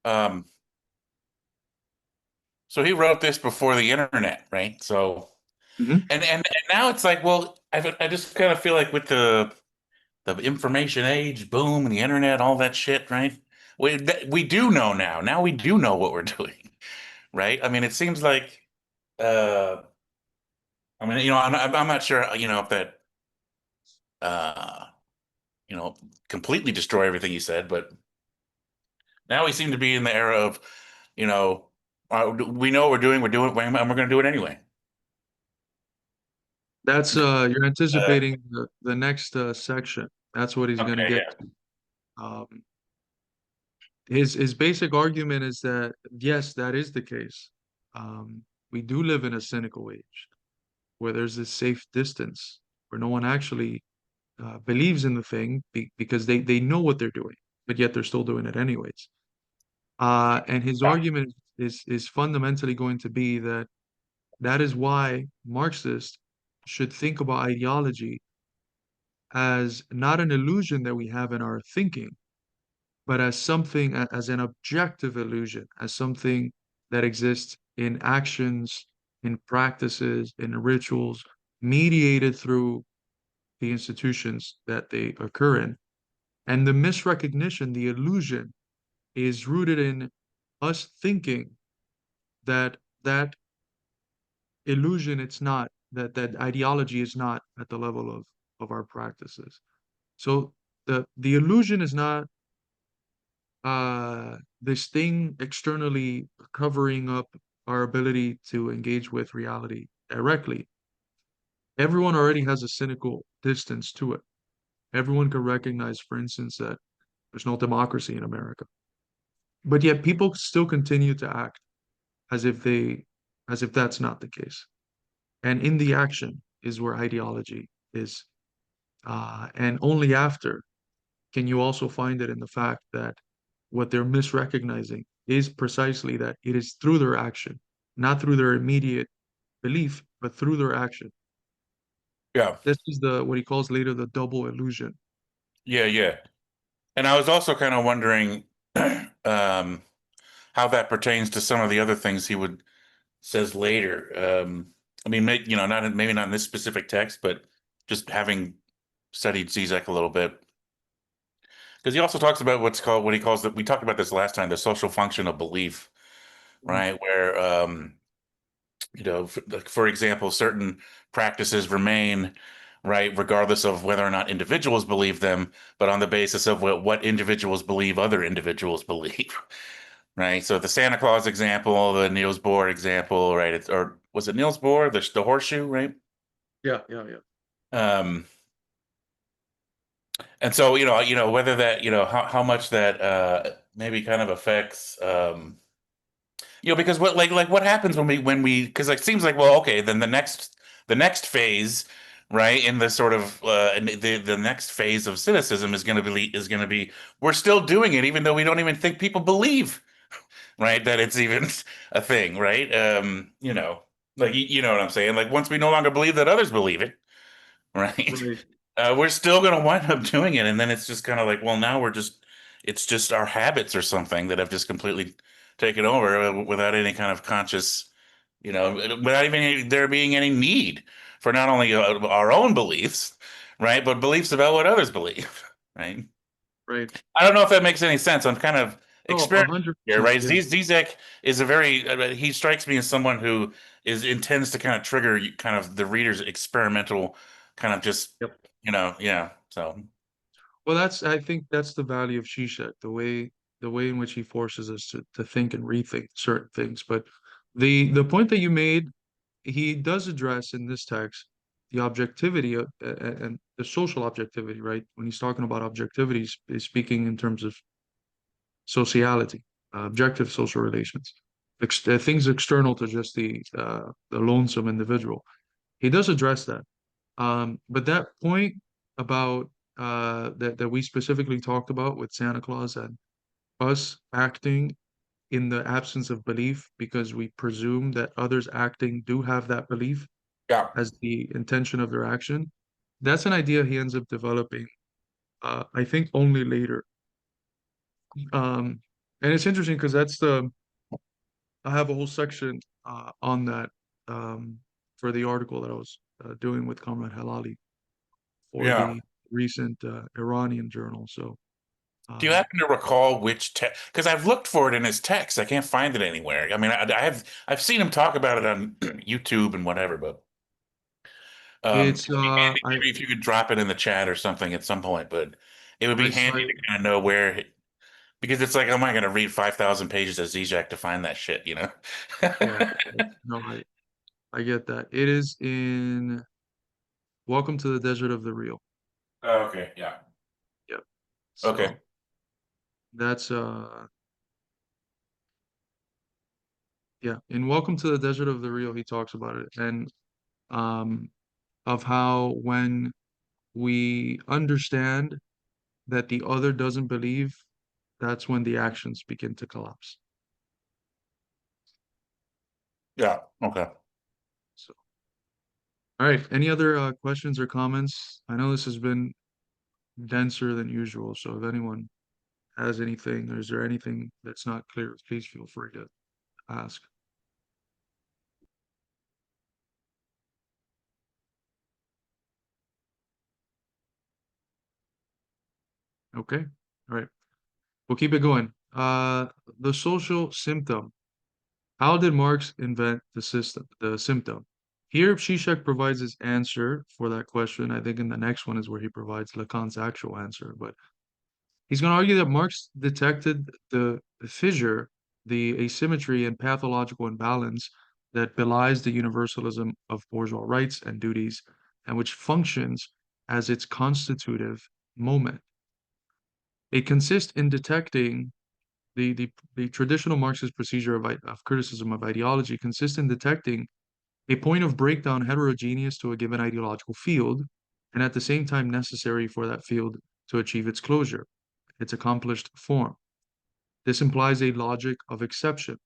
Um, so he wrote this before the internet, right? So
Mhm.
and now it's like, well, I just kind of feel like with the information age, boom, and the internet, all that shit, right? We do know now. Now we do know what we're doing, right? I mean, it seems like, uh, I mean, I'm not sure, if that, uh, completely destroy everything you said, but now we seem to be in the era of, you know, we know what we're doing, and we're going to do it anyway.
That's you're
Uh,
anticipating the next section. That's what he's going to
okay,
get
yeah,
to. His basic argument is that yes, that is the case. We do live in a cynical age where there's this safe distance where no one actually believes in the thing because they know what they're doing, but yet they're still doing it anyways. And his
yeah,
argument is fundamentally going to be that that is why Marxists should think about ideology as not an illusion that we have in our thinking, but as something, as an objective illusion, as something that exists in actions, in practices, in rituals, mediated through the institutions that they occur in. And the misrecognition, the illusion, is rooted in us thinking that that illusion, it's not, that ideology is not at the level of our practices. So the illusion is not this thing externally covering up our ability to engage with reality directly. Everyone already has a cynical distance to it. Everyone can recognize, for instance, that there's no democracy in America. But yet people still continue to act as if they as if that's not the case. And in the action is where ideology is. And only after can you also find it in the fact that what they're misrecognizing is precisely that it is through their action, not through their immediate belief, but through their action.
yeah,
This is the what he calls later the double illusion.
yeah, yeah. And I was also kind of wondering, um, how that pertains to some of the other things he would says later. I mean, not maybe not in this specific text, but just having studied Zizek a little bit, because he also talks about what's called what he calls we talked about this last time, the social function of belief,
Mhm.
right? Where like, for example, certain practices remain right regardless of whether or not individuals believe them, but on the basis of what individuals believe other individuals believe. Right. So the Santa Claus example, the Niels Bohr example, right? Or was it Niels Bohr, the horseshoe, right?
Yeah, yeah, yeah.
Um, and so, whether that, how much that maybe kind of affects, because what happens when we because it seems like, well, okay, then the next phase, right, in the sort of in the next phase of cynicism is going to be we're still doing it even though we don't even think people believe, right, that it's even a thing, right? Like you know what I'm saying? Like once we no longer believe that others believe it, right?
Right,
We're still going to wind up doing it, and then it's just kind of like, well, now it's just our habits or something that have just completely taken over without any kind of conscious, without even there being any need for not only our own beliefs, right, but beliefs about what others believe, right?
right.
I don't know if that makes any sense. I'm kind of
Oh, a
experimenting
hundred
here,
percent.
right?
Yeah,
Zizek is a very, he strikes me as someone who intends to kind of trigger kind of the reader's experimental kind of just,
yep.
yeah. So,
Well, I think that's the value of Zizek, the way in which he forces us to think and rethink certain things. But the point that you made, he does address in this text the objectivity and the social objectivity, right? When he's talking about objectivity, he's speaking in terms of sociality, objective social relations, things external to just the lonesome individual. He does address that. But that point about that we specifically talked about with Santa Claus and us acting in the absence of belief because we presume that others acting do have that belief
Yeah.
as the intention of their action. That's an idea he ends up developing, I think, only later. And it's interesting because I have a whole section on that for the article that I was doing with Comrade Halali for
Yeah.
the recent Iranian journal. So,
Do you
um,
happen to recall which text? Because I've looked for it in his text. I can't find it anywhere. I mean, I've seen him talk about it on YouTube and whatever, but
it's
it'd be handy maybe if you could drop it in the chat or something at some point. But it would be
I
handy
cite
to kind of know where, because it's like, am I going to read 5,000 pages of Zizek to find that shit, you know?
yeah, no, I get that. It is in Welcome to the Desert of the Real.
Oh, okay, yeah.
Yep.
Okay.
So that's yeah, in Welcome to the Desert of the Real, he talks about it and um of how when we understand that the other doesn't believe, that's when the actions begin to collapse.
Yeah. Okay.
So, all right. Any other questions or comments? I know this has been denser than usual, so if anyone has anything, or is there anything that's not clear, please feel free to ask. Okay. All right. We'll keep it going. The social symptom. How did Marx invent the symptom? Here, Zizek provides his answer for that question. I think in the next one is where he provides Lacan's actual answer. But he's going to argue that Marx detected the fissure, the asymmetry and pathological imbalance that belies the universalism of bourgeois rights and duties, and which functions as its constitutive moment. It consists in detecting the traditional Marxist procedure of criticism of ideology consists in detecting a point of breakdown heterogeneous to a given ideological field, and at the same time necessary for that field to achieve its closure, its accomplished form. This implies a logic of exception.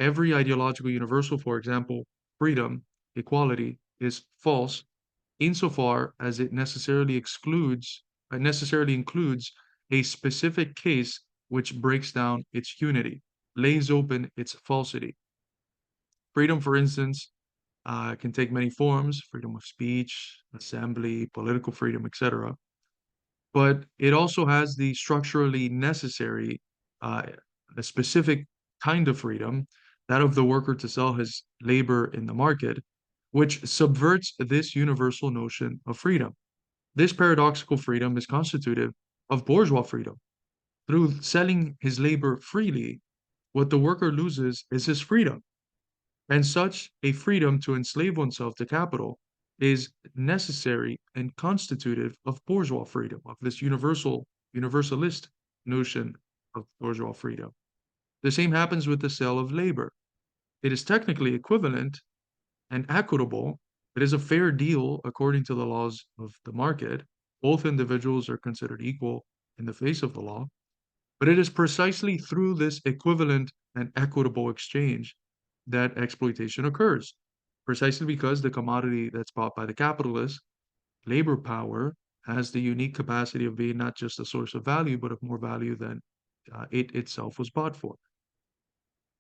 Every ideological universal, for example, freedom, equality, is false insofar as it necessarily includes a specific case which breaks down its unity, lays open its falsity. Freedom, for instance, can take many forms: freedom of speech, assembly, political freedom, etc. But it also has the structurally necessary, uh, a specific kind of freedom, that of the worker to sell his labor in the market, which subverts this universal notion of freedom. This paradoxical freedom is constitutive of bourgeois freedom. Through selling his labor freely, what the worker loses is his freedom. And such a freedom to enslave oneself to capital is necessary and constitutive of bourgeois freedom, of this universalist notion of bourgeois freedom. The same happens with the sale of labor. It is technically equivalent and equitable. It is a fair deal according to the laws of the market. Both individuals are considered equal in the face of the law. But it is precisely through this equivalent and equitable exchange that exploitation occurs, precisely because the commodity that's bought by the capitalist, labor power, has the unique capacity of being not just a source of value, but of more value than it itself was bought for.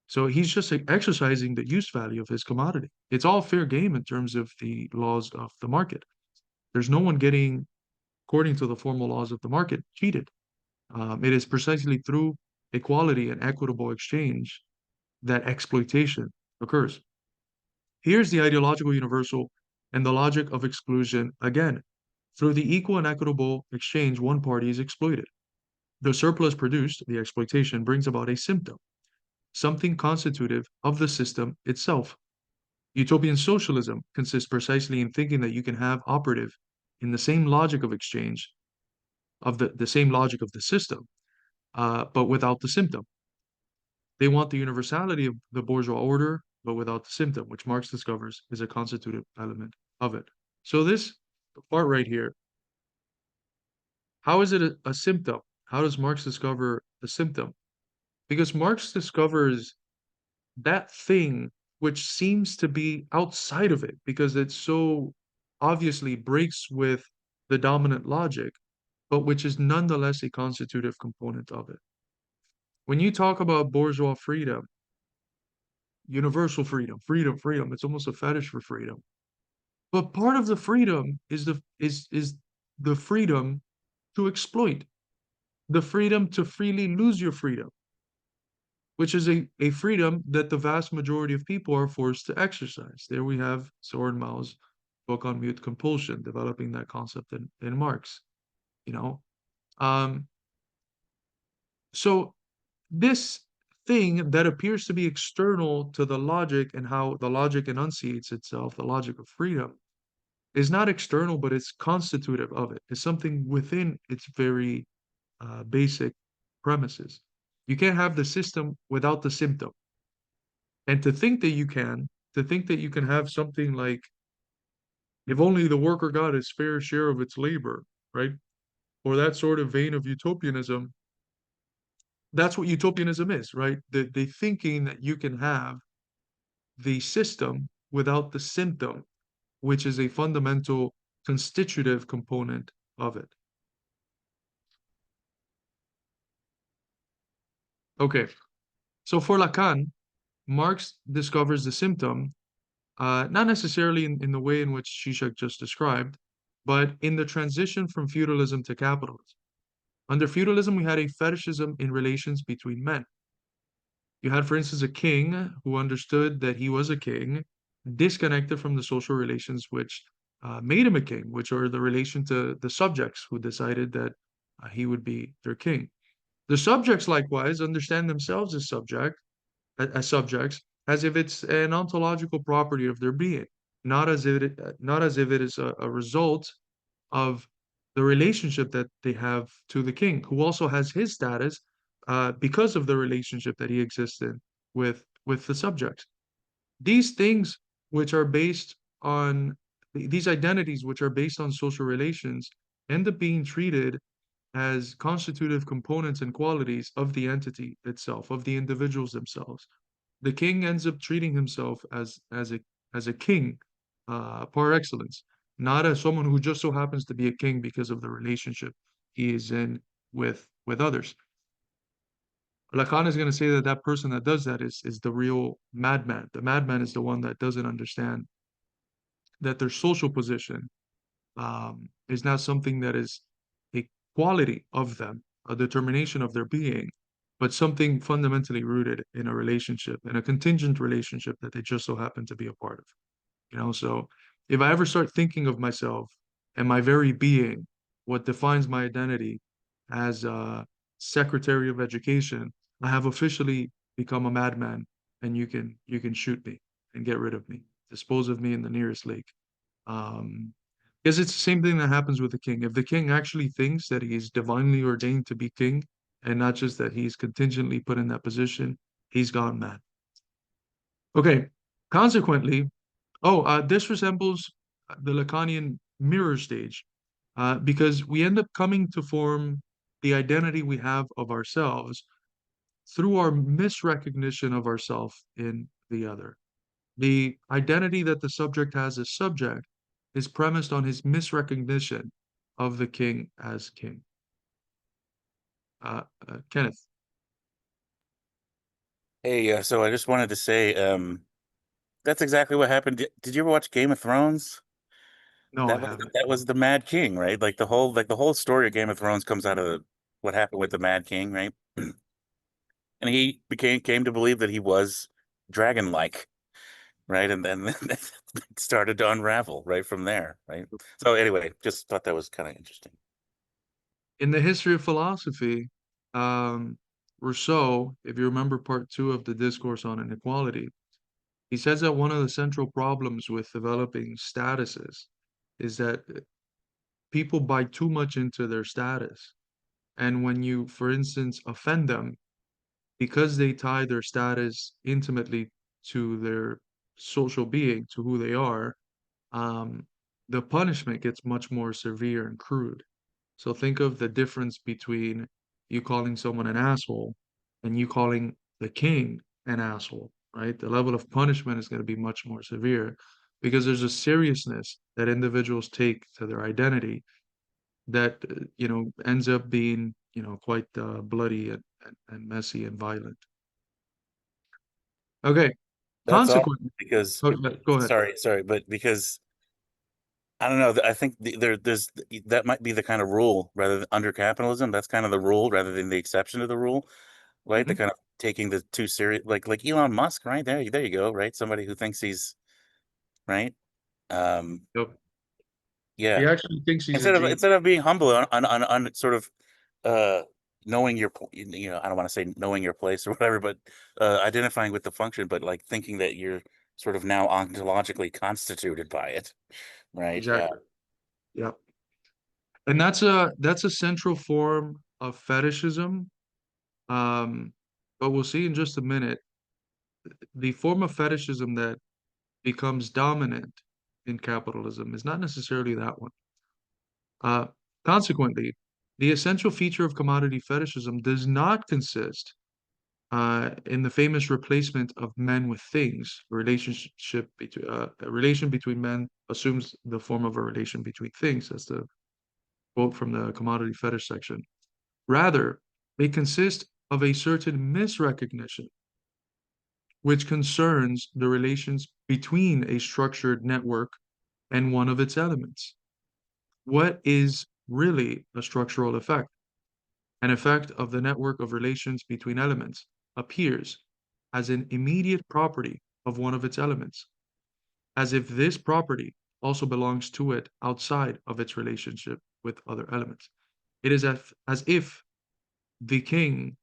So he's just exercising the use value of his commodity. It's all fair game in terms of the laws of the market. There's no one getting, according to the formal laws of the market, cheated. It is precisely through equality and equitable exchange that exploitation occurs. Here's the ideological universal and the logic of exclusion again. Through the equal and equitable exchange, one party is exploited. The surplus produced, the exploitation, brings about a symptom, something constitutive of the system itself. Utopian socialism consists precisely in thinking that you can have operative in the same logic of exchange, of the same logic of the system, but without the symptom. They want the universality of the bourgeois order, but without the symptom, which Marx discovers is a constitutive element of it. So this part right here, how is it a symptom? How does Marx discover the symptom? Because Marx discovers that thing which seems to be outside of it, because it so obviously breaks with the dominant logic, but which is nonetheless a constitutive component of it. When you talk about bourgeois freedom, universal freedom, freedom, it's almost a fetish for freedom. But part of the freedom is the freedom to exploit, the freedom to freely lose your freedom, which is a freedom that the vast majority of people are forced to exercise. There we have Soren Mao's book on mute compulsion, developing that concept in Marx, you know. Um, so this thing that appears to be external to the logic and how the logic enunciates itself, the logic of freedom, is not external, but it's constitutive of it. It's something within its very basic premises. You can't have the system without the symptom. And to think that you can have something like, if only the worker got his fair share of its labor, right? Or that sort of vein of utopianism, that's what utopianism is, right? The thinking that you can have the system without the symptom, which is a fundamental constitutive component of it. Okay, so for Lacan, Marx discovers the symptom, not necessarily in the way in which Zizek just described, but in the transition from feudalism to capitalism. Under feudalism, we had a fetishism in relations between men. You had, for instance, a king who understood that he was a king, disconnected from the social relations which made him a king, which are the relation to the subjects who decided that he would be their king. The subjects likewise understand themselves as subjects, as if it's an ontological property of their being, not as if it is a result of the relationship that they have to the king, who also has his status because of the relationship that he exists in with the subjects. These things which are based on these identities which are based on social relations end up being treated as constitutive components and qualities of the entity itself, of the individuals themselves. The king ends up treating himself as a king par excellence, not as someone who just so happens to be a king because of the relationship he is in with others. Lacan is going to say that that person that does that is the real madman. The madman is the one that doesn't understand that their social position is not something that is a quality of them, a determination of their being, but something fundamentally rooted in a relationship, in a contingent relationship that they just so happen to be a part of. So if I ever start thinking of myself and my very being, what defines my identity as a Secretary of Education, I have officially become a madman, and you can shoot me and get rid of me, dispose of me in the nearest lake. Um, because it's the same thing that happens with the king. If the king actually thinks that he is divinely ordained to be king, and not just that he's contingently put in that position, he's gone mad. Okay, consequently, this resembles the Lacanian mirror stage, because we end up coming to form the identity we have of ourselves through our misrecognition of ourselves in the other. The identity that the subject has as subject is premised on his misrecognition of the king as king. Kenneth.
Hey, so I just wanted to say, that's exactly what happened. Did you ever watch Game of Thrones?
No, I
That was
haven't.
that was the Mad King, right? Like the whole story of Game of Thrones comes out of what happened with the Mad King, right? And he came to believe that he was dragon-like, right? And then it started to unravel right from there, right? So anyway, just thought that was kind of interesting.
In the history of philosophy, Rousseau, if you remember part two of the discourse on inequality, he says that one of the central problems with developing statuses is that people buy too much into their status. And when you, for instance, offend them, because they tie their status intimately to their social being, to who they are, um, the punishment gets much more severe and crude. So think of the difference between you calling someone an asshole and you calling the king an asshole, right? The level of punishment is going to be much more severe because there's a seriousness that individuals take to their identity that, ends up being, quite bloody and messy and violent. Okay,
That's awesome
consequently,
because,
oh, yeah, go ahead.
sorry, but because I don't know, I think there's that might be the kind of rule rather than under capitalism. That's kind of the rule rather than the exception to the rule, right? The
Mhm.
kind of taking the too serious, like Elon Musk, right? There you go, right? Somebody who thinks he's right. Um,
Yep. He
yeah.
actually thinks he's a genius.
Instead of being humble on sort of uh knowing your I don't want to say knowing your place or whatever, but identifying with the function, but like thinking that you're sort of now ontologically constituted by it, right?
Exactly. Yep. And that's a central form of fetishism. Um, but we'll see in just a minute. The form of fetishism that becomes dominant in capitalism is not necessarily that one. Uh, Consequently, the essential feature of commodity fetishism does not consist in the famous replacement of men with things. A relation between men assumes the form of a relation between things. That's the quote from the commodity fetish section. Rather, they consist of a certain misrecognition which concerns the relations between a structured network and one of its elements. What is really a structural effect? An effect of the network of relations between elements appears as an immediate property of one of its elements, as if this property also belongs to it outside of its relationship with other elements. It is as if the king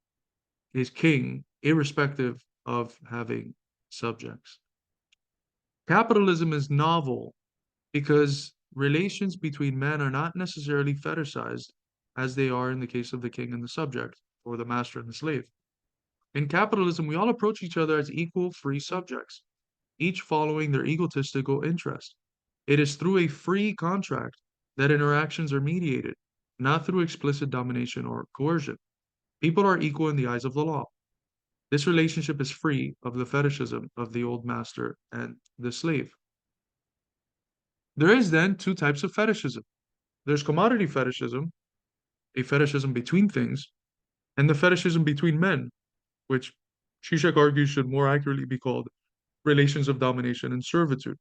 is king irrespective of having subjects. Capitalism is novel because relations between men are not necessarily fetishized as they are in the case of the king and the subject, or the master and the slave. In capitalism, we all approach each other as equal free subjects, each following their egotistical interest. It is through a free contract that interactions are mediated, not through explicit domination or coercion. People are equal in the eyes of the law. This relationship is free of the fetishism of the old master and the slave. There is then two types of fetishism. There's commodity fetishism, a fetishism between things, and the fetishism between men, which Zizek argues should more accurately be called relations of domination and servitude.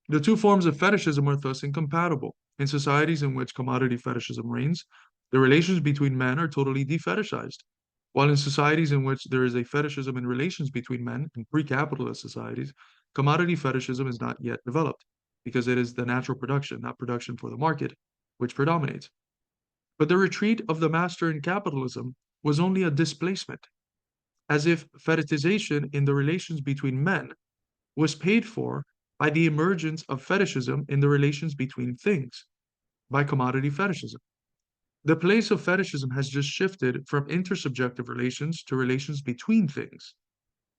The two forms of fetishism are thus incompatible. In societies in which commodity fetishism reigns, the relations between men are totally defetishized, while in societies in which there is a fetishism in relations between men, in pre-capitalist societies, commodity fetishism is not yet developed, because it is the natural production, not production for the market, which predominates. But the retreat of the master in capitalism was only a displacement, as if fetishization in the relations between men was paid for by the emergence of fetishism in the relations between things, by commodity fetishism. The place of fetishism has just shifted from intersubjective relations to relations between things.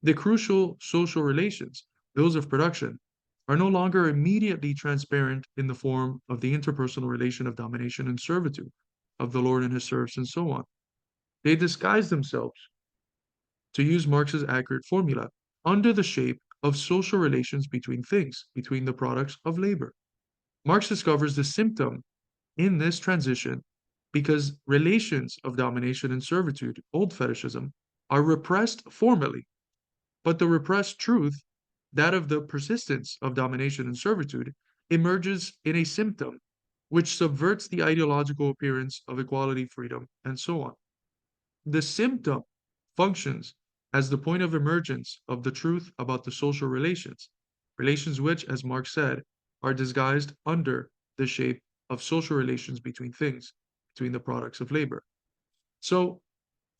The crucial social relations, those of production, are no longer immediately transparent in the form of the interpersonal relation of domination and servitude, of the Lord and his serfs, and so on. They disguise themselves, to use Marx's accurate formula, under the shape of social relations between things, between the products of labor. Marx discovers the symptom in this transition because relations of domination and servitude, old fetishism, are repressed formally, but the repressed truth, that of the persistence of domination and servitude, emerges in a symptom which subverts the ideological appearance of equality, freedom, and so on. The symptom functions as the point of emergence of the truth about the social relations, relations which, as Marx said, are disguised under the shape of social relations between things, between the products of labor. So,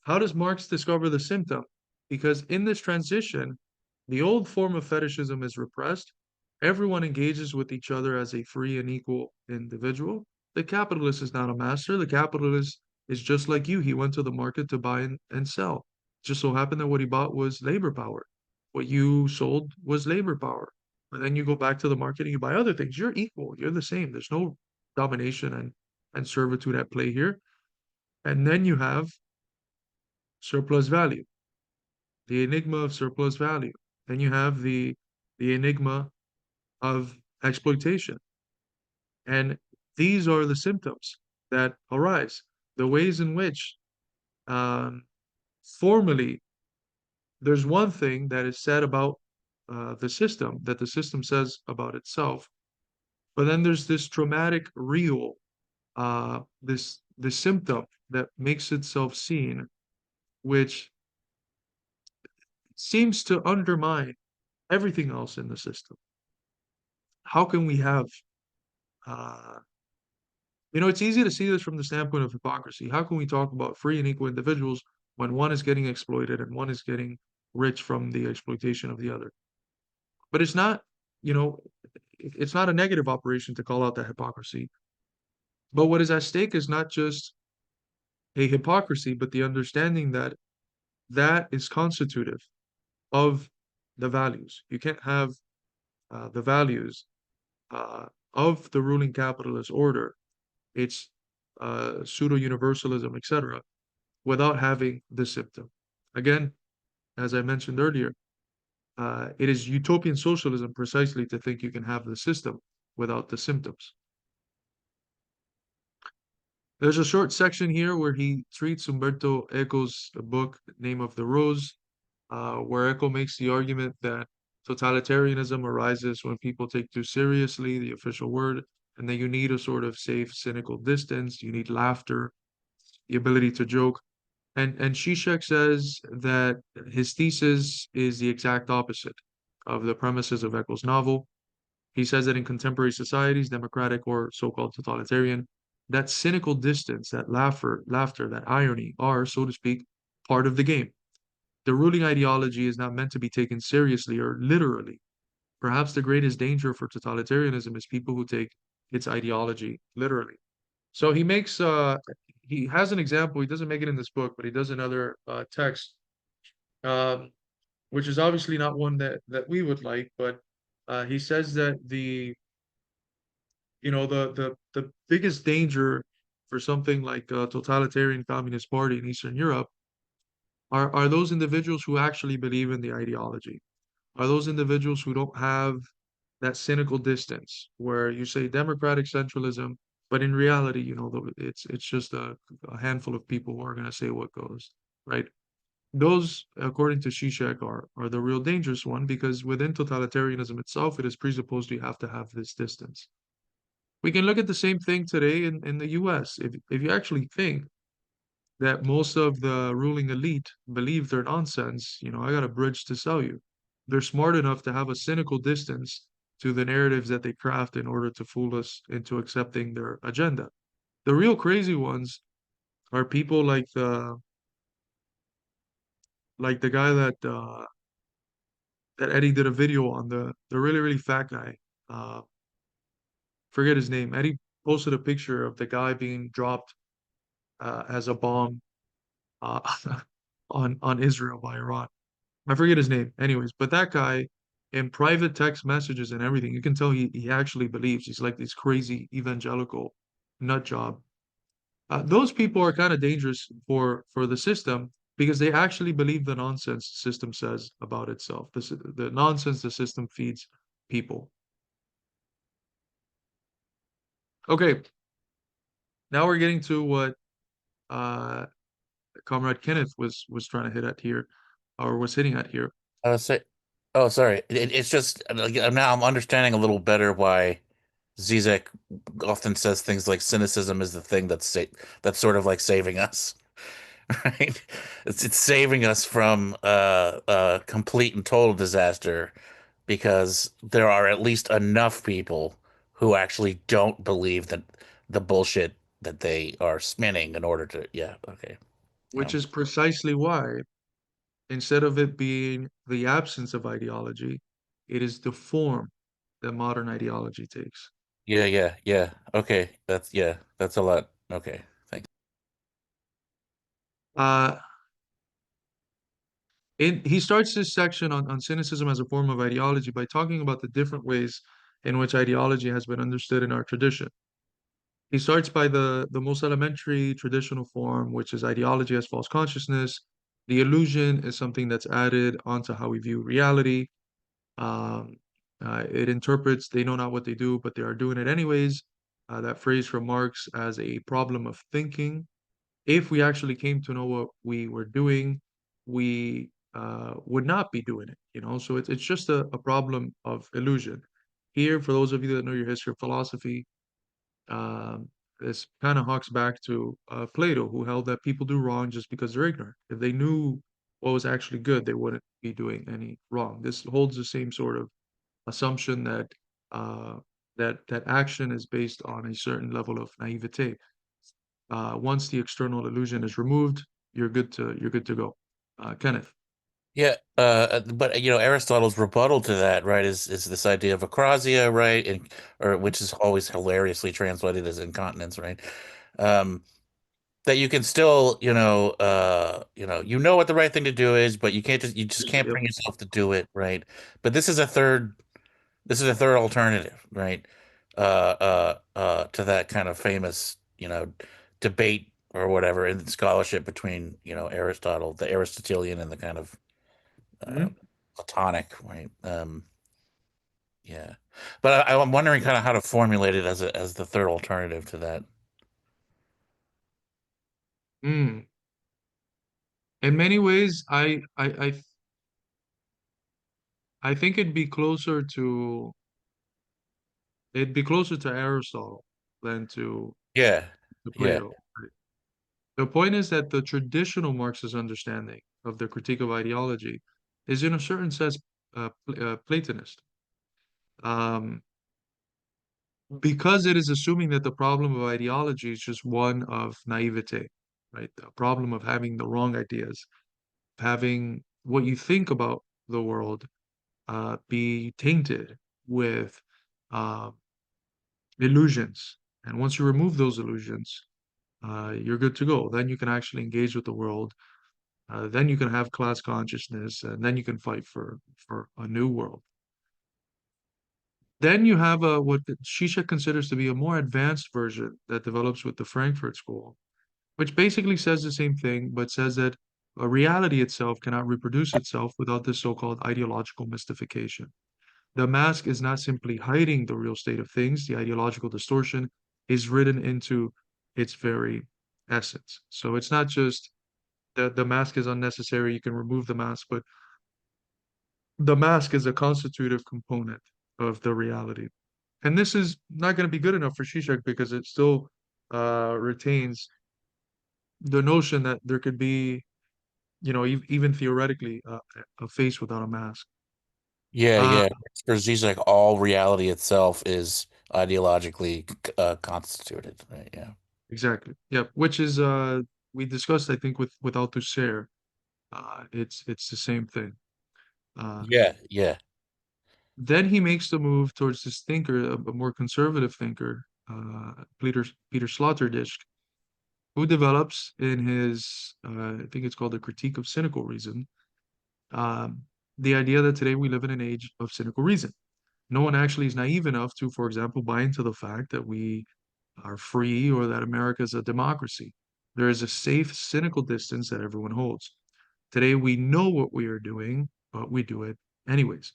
how does Marx discover the symptom? Because in this transition, the old form of fetishism is repressed. Everyone engages with each other as a free and equal individual. The capitalist is not a master. The capitalist is just like you. He went to the market to buy and sell. Just so happened that what he bought was labor power. What you sold was labor power. And then you go back to the market and you buy other things. You're equal. You're the same. There's no domination and servitude at play here. And then you have surplus value, the enigma of surplus value. Then you have the enigma of exploitation. And these are the symptoms that arise. The ways in which um, formally there's one thing that is said about the system that the system says about itself, but then there's this traumatic real, this symptom that makes itself seen, which seems to undermine everything else in the system. How can we have, uh, it's easy to see this from the standpoint of hypocrisy. How can we talk about free and equal individuals when one is getting exploited and one is getting rich from the exploitation of the other? But it's not, you know, it's not a negative operation to call out that hypocrisy. But what is at stake is not just a hypocrisy, but the understanding that that is constitutive of the values. You can't have the values uh, of the ruling capitalist order, its pseudo-universalism, etc., without having the symptom. Again, as I mentioned earlier, it is utopian socialism precisely to think you can have the system without the symptoms. There's a short section here where he treats Umberto Eco's book, Name of the Rose, where Eco makes the argument that totalitarianism arises when people take too seriously the official word, and that you need a sort of safe, cynical distance. You need laughter, the ability to joke. And Zizek says that his thesis is the exact opposite of the premises of Eco's novel. He says that in contemporary societies, democratic or so-called totalitarian, that cynical distance, that laughter, that irony are, so to speak, part of the game. The ruling ideology is not meant to be taken seriously or literally. Perhaps the greatest danger for totalitarianism is people who take its ideology literally. So he has an example. He doesn't make it in this book, but he does another text, um, which is obviously not one that we would like. But he says that the biggest danger for something like a totalitarian communist party in Eastern Europe are those individuals who actually believe in the ideology, are those individuals who don't have that cynical distance where you say democratic centralism, but in reality, it's just a handful of people who are going to say what goes, right? Those, according to Zizek, are the real dangerous one because within totalitarianism itself, it is presupposed you have to have this distance. We can look at the same thing today in the US. If you actually think that most of the ruling elite believe they're nonsense, I got a bridge to sell you. They're smart enough to have a cynical distance to the narratives that they craft in order to fool us into accepting their agenda. The real crazy ones are people like the guy that Eddie did a video on, the really, really fat guy. Uh, Forget his name. Eddie posted a picture of the guy being dropped as a bomb uh, on Israel by Iran. I forget his name. Anyways, but that guy in private text messages and everything, you can tell he actually believes he's like this crazy evangelical nut job. Those people are kind of dangerous for the system because they actually believe the nonsense the system says about itself. The nonsense the system feeds people. Okay, now we're getting to what uh, Comrade Kenneth was trying to hit at here, or was hitting at here,
Say, oh, sorry. It's just like, now I'm understanding a little better why Zizek often says things like cynicism is the thing that's sort of like saving us, right? It's saving us from complete and total disaster because there are at least enough people who actually don't believe that the bullshit that they are spinning in order to, yeah, okay.
which is precisely why instead of it being the absence of ideology, it is the form that modern ideology takes.
Yeah, yeah, yeah. Okay. That's, yeah, that's a lot. Okay. Thanks.
Uh, he starts this section on cynicism as a form of ideology by talking about the different ways in which ideology has been understood in our tradition. He starts by the most elementary traditional form, which is ideology as false consciousness. The illusion is something that's added onto how we view reality. Um, it interprets, they know not what they do, but they are doing it anyways. That phrase from Marx as a problem of thinking. If we actually came to know what we were doing, we would not be doing it, you know? So it's just a problem of illusion. Here, for those of you that know your history of philosophy, um, this kind of harks back to Plato, who held that people do wrong just because they're ignorant. If they knew what was actually good, they wouldn't be doing any wrong. This holds the same sort of assumption that uh, that action is based on a certain level of naivete. Once the external illusion is removed, you're good to go. Kenneth.
Yeah, but Aristotle's rebuttal to that, right, is this idea of acrasia, right, and or which is always hilariously translated as incontinence, right? Um, that you can still, you know what the right thing to do is, but you just can't
Yep.
bring yourself to do it, right? But this is a third alternative, right? To that kind of famous, debate or whatever in scholarship between, Aristotle, the Aristotelian, and the kind of uh,
Mhm.
Platonic, right? Yeah, but I'm wondering kind of how to formulate it as the third alternative to that.
Mm. In many ways, I think it'd be closer to Aristotle than
Yeah,
to
yeah,
Plato. Right? The point is that the traditional Marxist understanding of the critique of ideology is, in a certain sense, Platonist, um, because it is assuming that the problem of ideology is just one of naivete, right? The problem of having the wrong ideas, having what you think about the world be tainted with uh, illusions. And once you remove those illusions, you're good to go. Then you can actually engage with the world. Then you can have class consciousness, and then you can fight for a new world. Then you have what Shisha considers to be a more advanced version that develops with the Frankfurt School, which basically says the same thing, but says that a reality itself cannot reproduce itself without this so-called ideological mystification. The mask is not simply hiding the real state of things, the ideological distortion is written into its very essence. So it's not just that the mask is unnecessary, you can remove the mask, but the mask is a constitutive component of the reality. And this is not going to be good enough for Zizek because it still retains the notion that there could be, you know, even theoretically, a face without a mask.
yeah,
Uh,
yeah. For Zizek, all reality itself is ideologically constituted, right? Yeah,
exactly. Yep. Which is we discussed, I think, with Althusser. It's the same thing. Uh,
yeah, yeah,
then he makes the move towards this thinker, a more conservative thinker, Peter Sloterdijk, who develops in his, I think it's called the Critique of Cynical Reason, um, the idea that today we live in an age of cynical reason. No one actually is naive enough to, for example, buy into the fact that we are free or that America is a democracy. There is a safe, cynical distance that everyone holds. Today, we know what we are doing, but we do it anyways.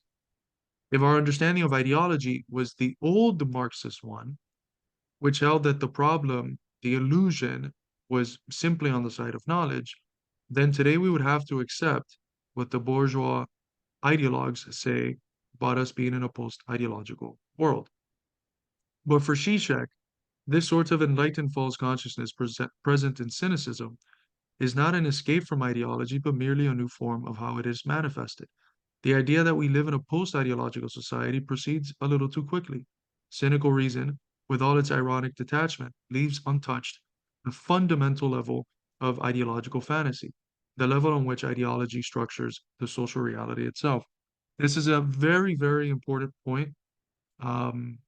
If our understanding of ideology was the old Marxist one, which held that the problem, the illusion, was simply on the side of knowledge, then today we would have to accept what the bourgeois ideologues say about us being in a post ideological world. But for Zizek, this sort of enlightened false consciousness present in cynicism is not an escape from ideology, but merely a new form of how it is manifested. The idea that we live in a post ideological society proceeds a little too quickly. Cynical reason, with all its ironic detachment, leaves untouched the fundamental level of ideological fantasy, the level on which ideology structures the social reality itself. This is a very, very important point um,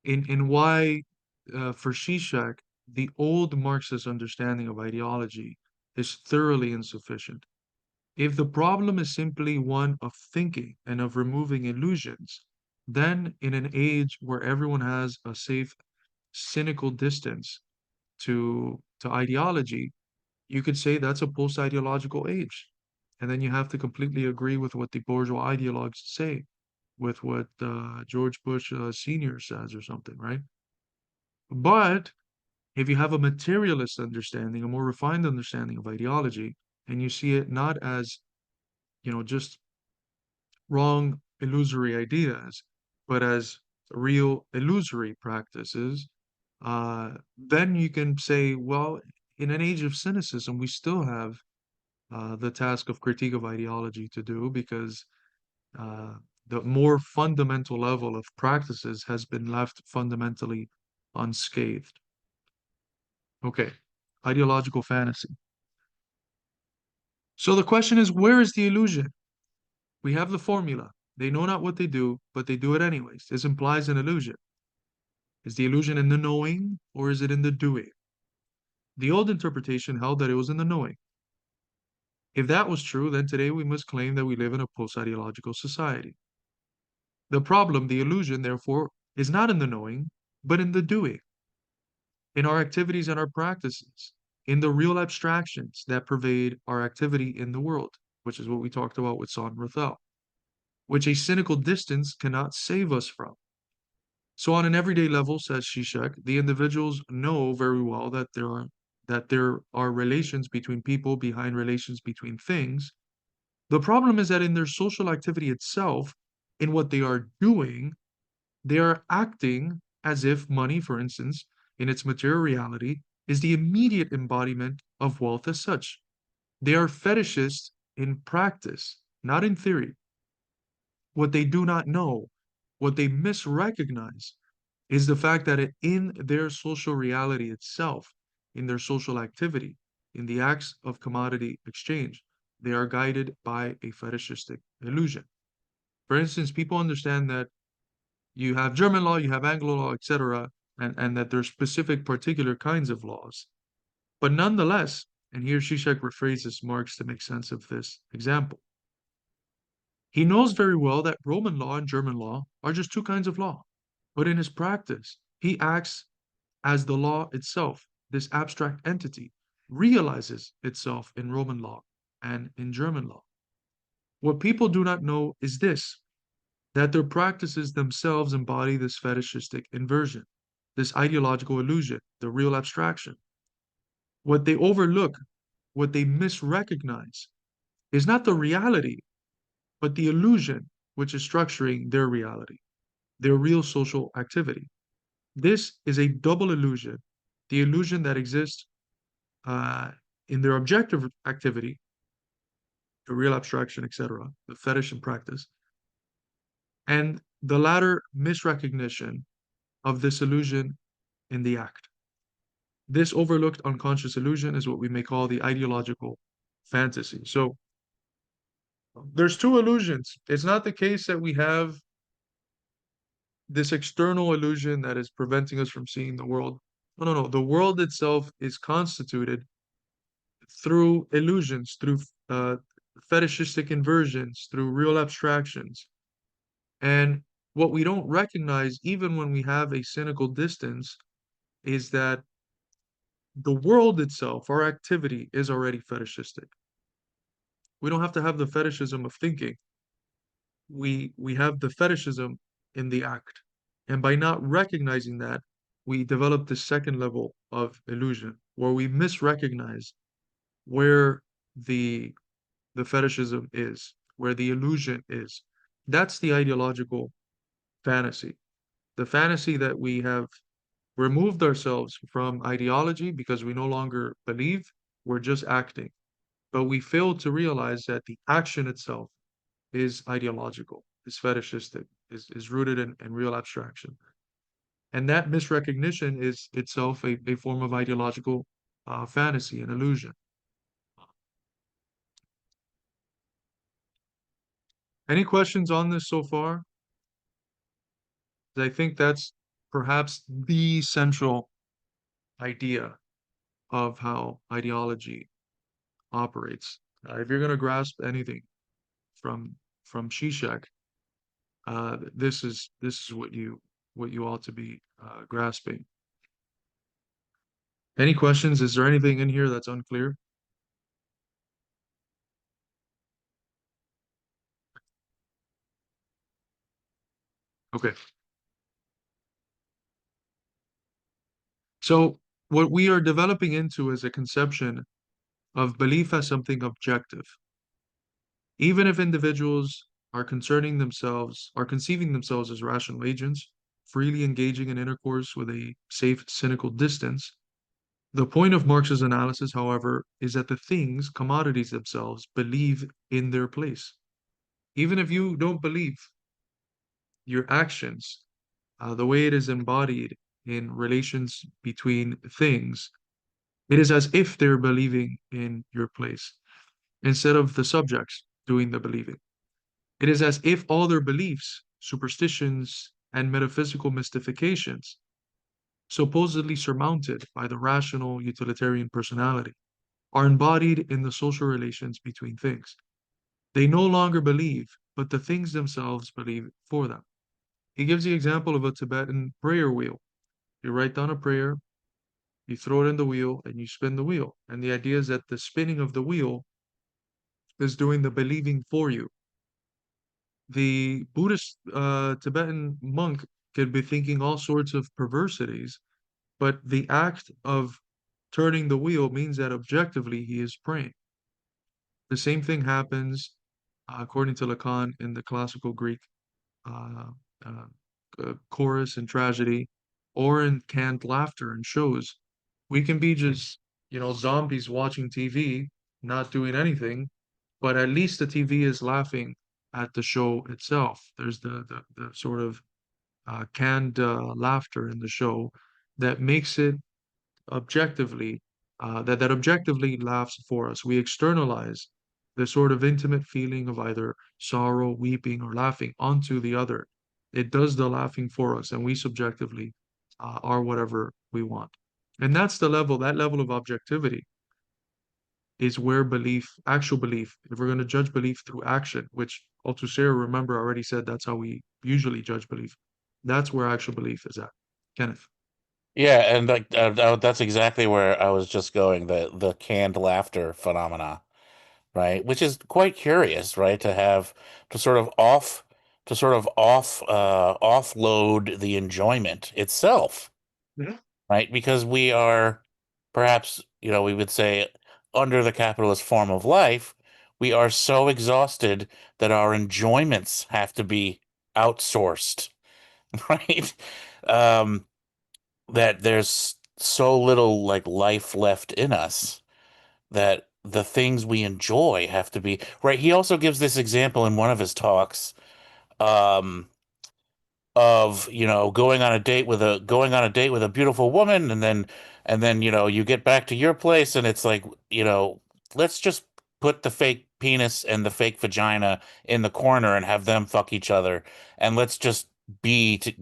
in why, for Zizek, the old Marxist understanding of ideology is thoroughly insufficient. If the problem is simply one of thinking and of removing illusions, then in an age where everyone has a safe, cynical distance to ideology, you could say that's a post-ideological age. And then you have to completely agree with what the bourgeois ideologues say, with what George Bush Sr. says or something, right? But if you have a materialist understanding, a more refined understanding of ideology, and you see it not as, just wrong, illusory ideas, but as real illusory practices, then you can say, well, in an age of cynicism, we still have the task of critique of ideology to do because uh, the more fundamental level of practices has been left fundamentally unscathed. Okay, ideological fantasy. So the question is, where is the illusion? We have the formula. They know not what they do, but they do it anyways. This implies an illusion. Is the illusion in the knowing or is it in the doing? The old interpretation held that it was in the knowing. If that was true, then today we must claim that we live in a post-ideological society. The problem, the illusion, therefore, is not in the knowing, but in the doing, in our activities and our practices, in the real abstractions that pervade our activity in the world, which is what we talked about with Son Rothel, which a cynical distance cannot save us from. So on an everyday level, says Zizek, the individuals know very well that there are relations between people behind relations between things. The problem is that in their social activity itself, in what they are doing, they are acting as if money, for instance, in its material reality, is the immediate embodiment of wealth as such. They are fetishists in practice, not in theory. What they do not know, what they misrecognize, is the fact that in their social reality itself, in their social activity, in the acts of commodity exchange, they are guided by a fetishistic illusion. For instance, people understand that you have German law, you have Anglo law, etc., and that there's specific particular kinds of laws. But nonetheless, and here Zizek rephrases Marx to make sense of this example, he knows very well that Roman law and German law are just two kinds of law. But in his practice, he acts as the law itself, this abstract entity, realizes itself in Roman law and in German law. What people do not know is this, that their practices themselves embody this fetishistic inversion, this ideological illusion, the real abstraction. What they overlook, what they misrecognize, is not the reality, but the illusion which is structuring their reality, their real social activity. This is a double illusion, the illusion that exists uh, in their objective activity, the real abstraction, etc., the fetish and practice, and the latter misrecognition of this illusion in the act. This overlooked unconscious illusion is what we may call the ideological fantasy. So there's two illusions. It's not the case that we have this external illusion that is preventing us from seeing the world. No, no, no. The world itself is constituted through illusions, through uh, fetishistic inversions, through real abstractions. And what we don't recognize, even when we have a cynical distance, is that the world itself, our activity, is already fetishistic. We don't have to have the fetishism of thinking. We have the fetishism in the act. And by not recognizing that, we develop the second level of illusion, where we misrecognize where the the fetishism is, where the illusion is. That's the ideological fantasy. The fantasy that we have removed ourselves from ideology because we no longer believe, we're just acting. But we fail to realize that the action itself is ideological, is fetishistic, is rooted in real abstraction. And that misrecognition is itself a form of ideological fantasy and illusion. Any questions on this so far? I think that's perhaps the central idea of how ideology operates. If you're going to grasp anything from Zizek, this is what you ought to be grasping. Any questions? Is there anything in here that's unclear? Okay. So what we are developing into is a conception of belief as something objective. Even if individuals are conceiving themselves as rational agents, freely engaging in intercourse with a safe, cynical distance, the point of Marx's analysis, however, is that the things, commodities themselves, believe in their place. Even if you don't believe, your actions, the way it is embodied in relations between things, it is as if they're believing in your place instead of the subjects doing the believing. It is as if all their beliefs, superstitions, and metaphysical mystifications, supposedly surmounted by the rational utilitarian personality, are embodied in the social relations between things. They no longer believe, but the things themselves believe for them. He gives the example of a Tibetan prayer wheel. You write down a prayer, you throw it in the wheel, and you spin the wheel. And the idea is that the spinning of the wheel is doing the believing for you. The Buddhist Tibetan monk could be thinking all sorts of perversities, but the act of turning the wheel means that objectively he is praying. The same thing happens, according to Lacan, in the classical Greek uh, uh, chorus and tragedy, or in canned laughter and shows. We can be just, zombies watching TV, not doing anything, but at least the TV is laughing at the show itself. There's the sort of canned laughter in the show that makes it objectively that objectively laughs for us. We externalize the sort of intimate feeling of either sorrow, weeping, or laughing onto the other. It does the laughing for us, and we subjectively are whatever we want. And that's that level of objectivity is where belief, actual belief, if we're going to judge belief through action, which Althusser, remember, already said that's how we usually judge belief. That's where actual belief is at. Kenneth.
Yeah, and like that's exactly where I was just going, the canned laughter phenomena, right? Which is quite curious, right? To sort of offload the enjoyment itself,
Yeah.
right? Because we are perhaps, we would say under the capitalist form of life, we are so exhausted that our enjoyments have to be outsourced, right? Um, that there's so little like life left in us that the things we enjoy have to be right. He also gives this example in one of his talks. Um, of going on a date with a beautiful woman, and then you get back to your place and it's like, let's just put the fake penis and the fake vagina in the corner and have them fuck each other, and let's just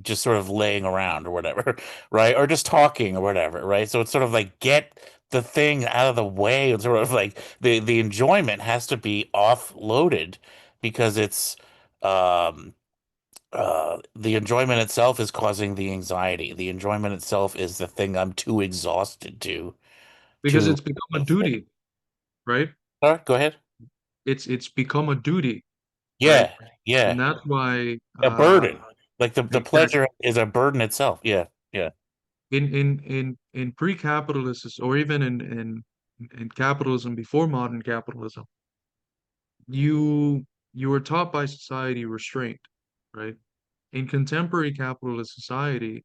just sort of laying around or whatever, right? Or just talking or whatever, right? So it's sort of like get the thing out of the way, and sort of like the enjoyment has to be offloaded because it's the enjoyment itself is causing the anxiety. The enjoyment itself is the thing I'm too exhausted
Because
to
it's become a
live for.
duty, right?
Go ahead.
It's become a duty, right?
Yeah, yeah.
And that's why
A burden. Like the
exactly
pleasure is a burden itself. Yeah, yeah.
in pre-capitalist or even in capitalism before modern capitalism, you you were taught by society restraint, right? In contemporary capitalist society,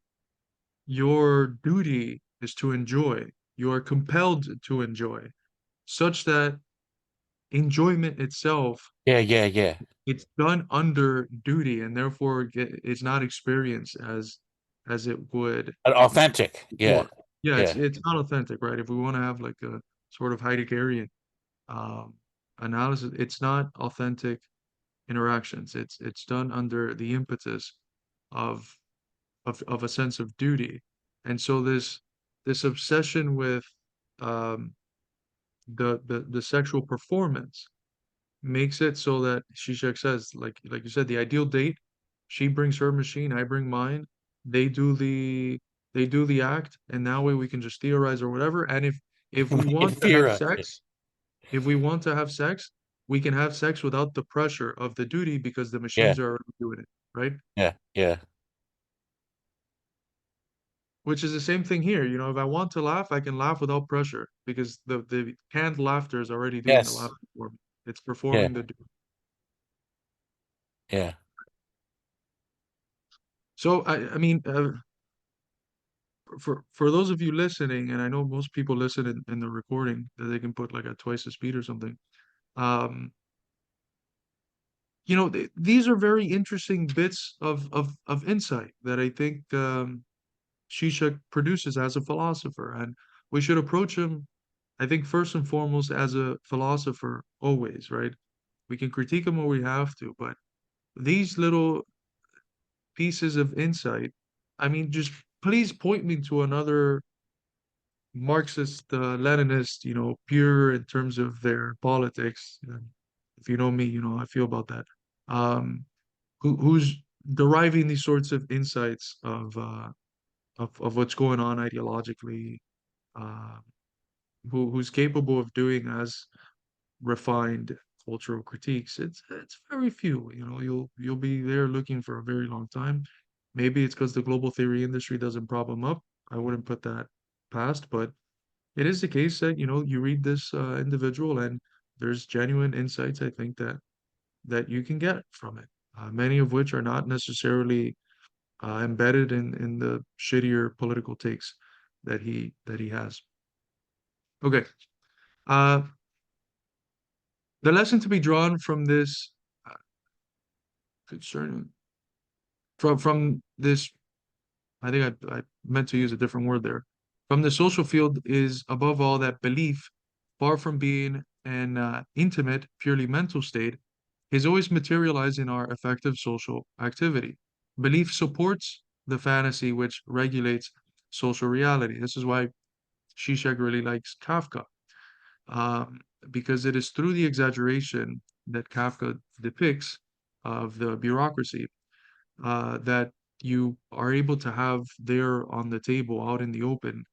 your duty is to enjoy. You are compelled to enjoy, such that enjoyment itself,
Yeah, yeah, yeah.
it's done under duty and therefore it's not experienced as it would
Authentic. Yeah,
before. Yeah,
yeah.
it's not authentic, right? If we want to have like a sort of Heideggerian um, analysis, it's not authentic interactions. It's done under the impetus of of a sense of duty, and so this obsession with um, the sexual performance makes it so that Zizek says, like you said, the ideal date, she brings her machine, I bring mine. They do the they do the act, and that way we can just theorize or whatever. And if we
We can
want to have
theorize it.
sex, if we want to have sex, we can have sex without the pressure of the duty because the
Yeah,
machines are already doing it, right?
yeah, yeah.
Which is the same thing here. You know, if I want to laugh, I can laugh without pressure because the canned laughter is already doing the
Yes.
laughter for me. It's
Yeah,
performing the duty.
yeah.
So I mean, for those of you listening, and I know most people listen in the recording that they can put like at twice the speed or something. Um, you know, these are very interesting bits of insight that I think Zizek produces as a philosopher, and we should approach him, I think, first and foremost as a philosopher always, right? We can critique him when we have to, but these little pieces of insight, I mean, just please point me to another Marxist, Leninist, you know, pure in terms of their politics. If you know me, you know how I feel about that. Um, who's deriving these sorts of insights of what's going on ideologically, uh, who's capable of doing as refined cultural critiques. It's very few. You know, you'll be there looking for a very long time. Maybe it's because the global theory industry doesn't prop them up. I wouldn't put that past, but it is the case that, you know, you read this individual and there's genuine insights, I think, that you can get from it, many of which are not necessarily embedded in the shittier political takes that he has. Okay. Uh, the lesson to be drawn from this uh, concerning from this, I think I meant to use a different word there. From the social field is above all that belief, far from being an intimate, purely mental state, is always materialized in our effective social activity. Belief supports the fantasy which regulates social reality. This is why Zizek really likes Kafka, um, because it is through the exaggeration that Kafka depicts of the bureaucracy that you are able to have there on the table, out in the open,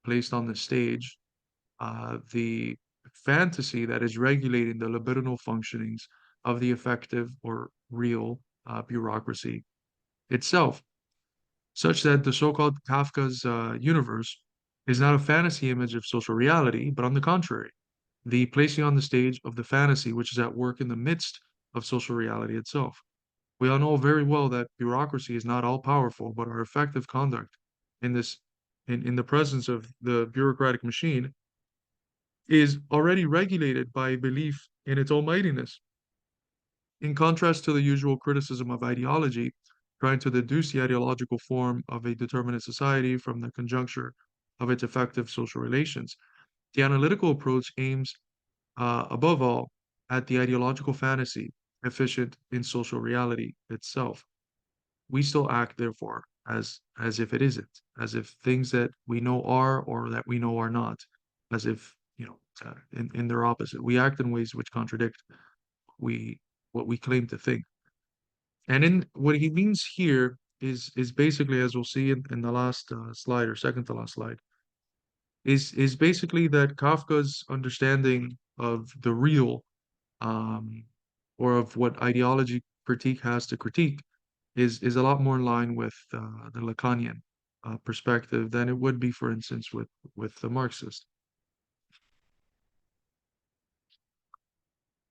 placed on the stage, the fantasy that is regulating the libidinal functionings of the effective or real bureaucracy itself, such that the so-called Kafka's universe is not a fantasy image of social reality, but on the contrary, the placing on the stage of the fantasy which is at work in the midst of social reality itself. We all know very well that bureaucracy is not all powerful, but our effective conduct in this in the presence of the bureaucratic machine is already regulated by belief in its almightiness. In contrast to the usual criticism of ideology, trying to deduce the ideological form of a determinate society from the conjuncture of its effective social relations, the analytical approach aims, above all, at the ideological fantasy efficient in social reality itself. We still act, therefore, as if it isn't, as if things that we know are or that we know are not, as if, you know, in their opposite. We act in ways which contradict we what we claim to think. And in what he means here is basically, as we'll see in the last slide or second to last slide, is basically that Kafka's understanding of the real, um, or of what ideology critique has to critique is a lot more in line with the Lacanian perspective than it would be, for instance, with the Marxist.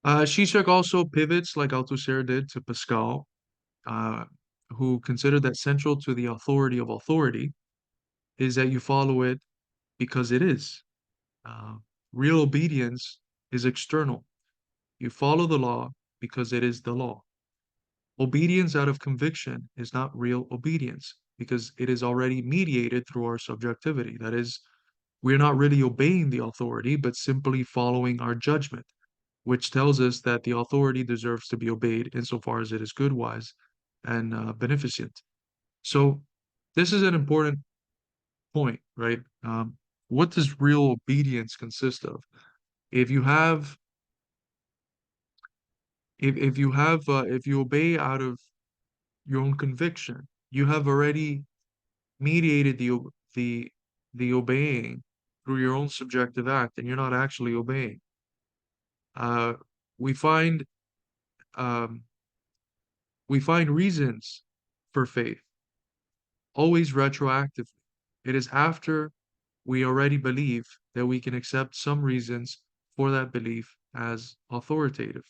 Zizek also pivots, like Althusser did, to Pascal, uh, who considered that central to the authority of authority is that you follow it because it is. Uh, Real obedience is external. You follow the law because it is the law. Obedience out of conviction is not real obedience because it is already mediated through our subjectivity. That is, we're not really obeying the authority, but simply following our judgment, which tells us that the authority deserves to be obeyed insofar as it is good, wise, and beneficent. So, this is an important point, right? What does real obedience consist of? If you have if you obey out of your own conviction, you have already mediated the the obeying through your own subjective act, and you're not actually obeying. Uh, we find um, we find reasons for faith always retroactively. It is after we already believe that we can accept some reasons for that belief as authoritative.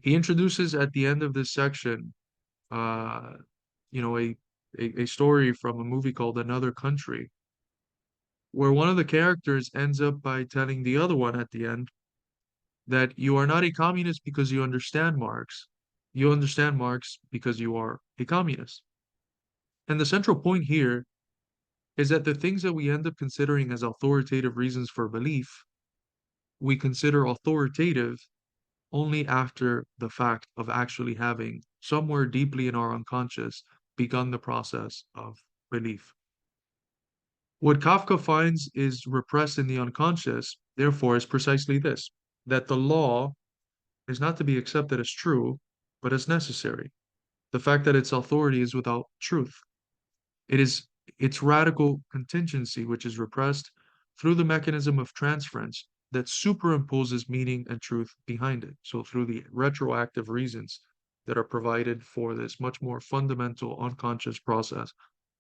He introduces at the end of this section, uh, you know, a story from a movie called Another Country, where one of the characters ends up by telling the other one at the end that you are not a communist because you understand Marx. You understand Marx because you are a communist. And the central point here is that the things that we end up considering as authoritative reasons for belief, we consider authoritative only after the fact of actually having somewhere deeply in our unconscious begun the process of belief. What Kafka finds is repressed in the unconscious, therefore, is precisely this, that the law is not to be accepted as true, but as necessary. The fact that its authority is without truth. It is its radical contingency, which is repressed through the mechanism of transference that superimposes meaning and truth behind it. So, through the retroactive reasons that are provided for this much more fundamental unconscious process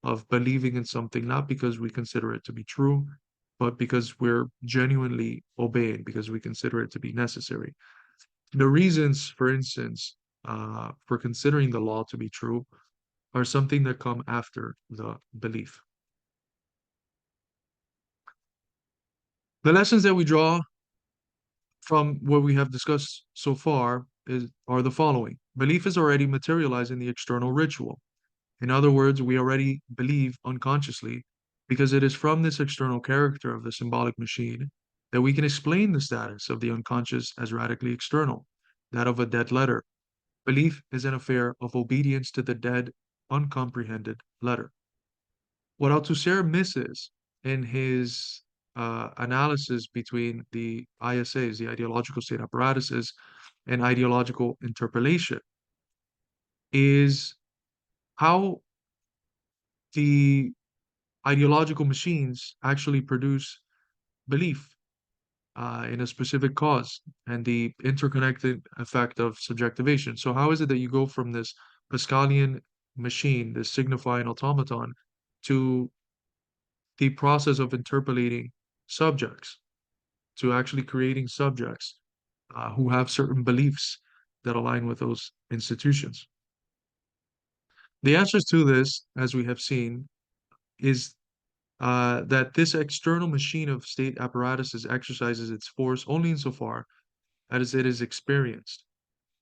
of believing in something, not because we consider it to be true, but because we're genuinely obeying, because we consider it to be necessary. The reasons, for instance, for considering the law to be true are something that come after the belief. The lessons that we draw from what we have discussed so far are the following. Belief is already materialized in the external ritual. In other words, we already believe unconsciously because it is from this external character of the symbolic machine that we can explain the status of the unconscious as radically external, that of a dead letter. Belief is an affair of obedience to the dead, uncomprehended letter. What Althusser misses in his analysis between the ISAs, the ideological state apparatuses, and ideological interpellation is how the ideological machines actually produce belief in a specific cause and the interconnected effect of subjectivation. So, how is it that you go from this Pascalian machine, this signifying automaton, to the process of interpolating subjects, to actually creating subjects who have certain beliefs that align with those institutions? The answers to this, as we have seen, is that this external machine of state apparatuses exercises its force only insofar as it is experienced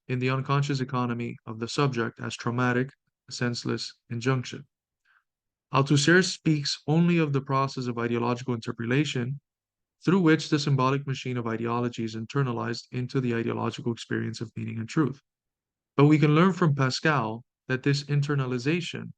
in the unconscious economy of the subject as traumatic, senseless injunction. Althusser speaks only of the process of ideological interpolation through which the symbolic machine of ideology is internalized into the ideological experience of meaning and truth. But we can learn from Pascal that this internalization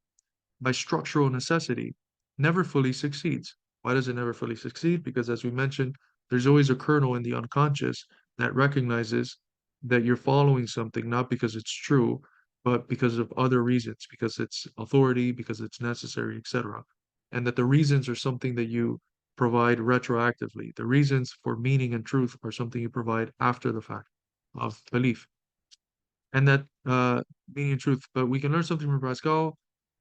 by structural necessity never fully succeeds. Why does it never fully succeed? Because, as we mentioned, there's always a kernel in the unconscious that recognizes that you're following something not because it's true, but because of other reasons, because it's authority, because it's necessary, etc. And that the reasons are something that you provide retroactively. The reasons for meaning and truth are something you provide after the fact of belief. And that meaning and truth. But we can learn something from Pascal.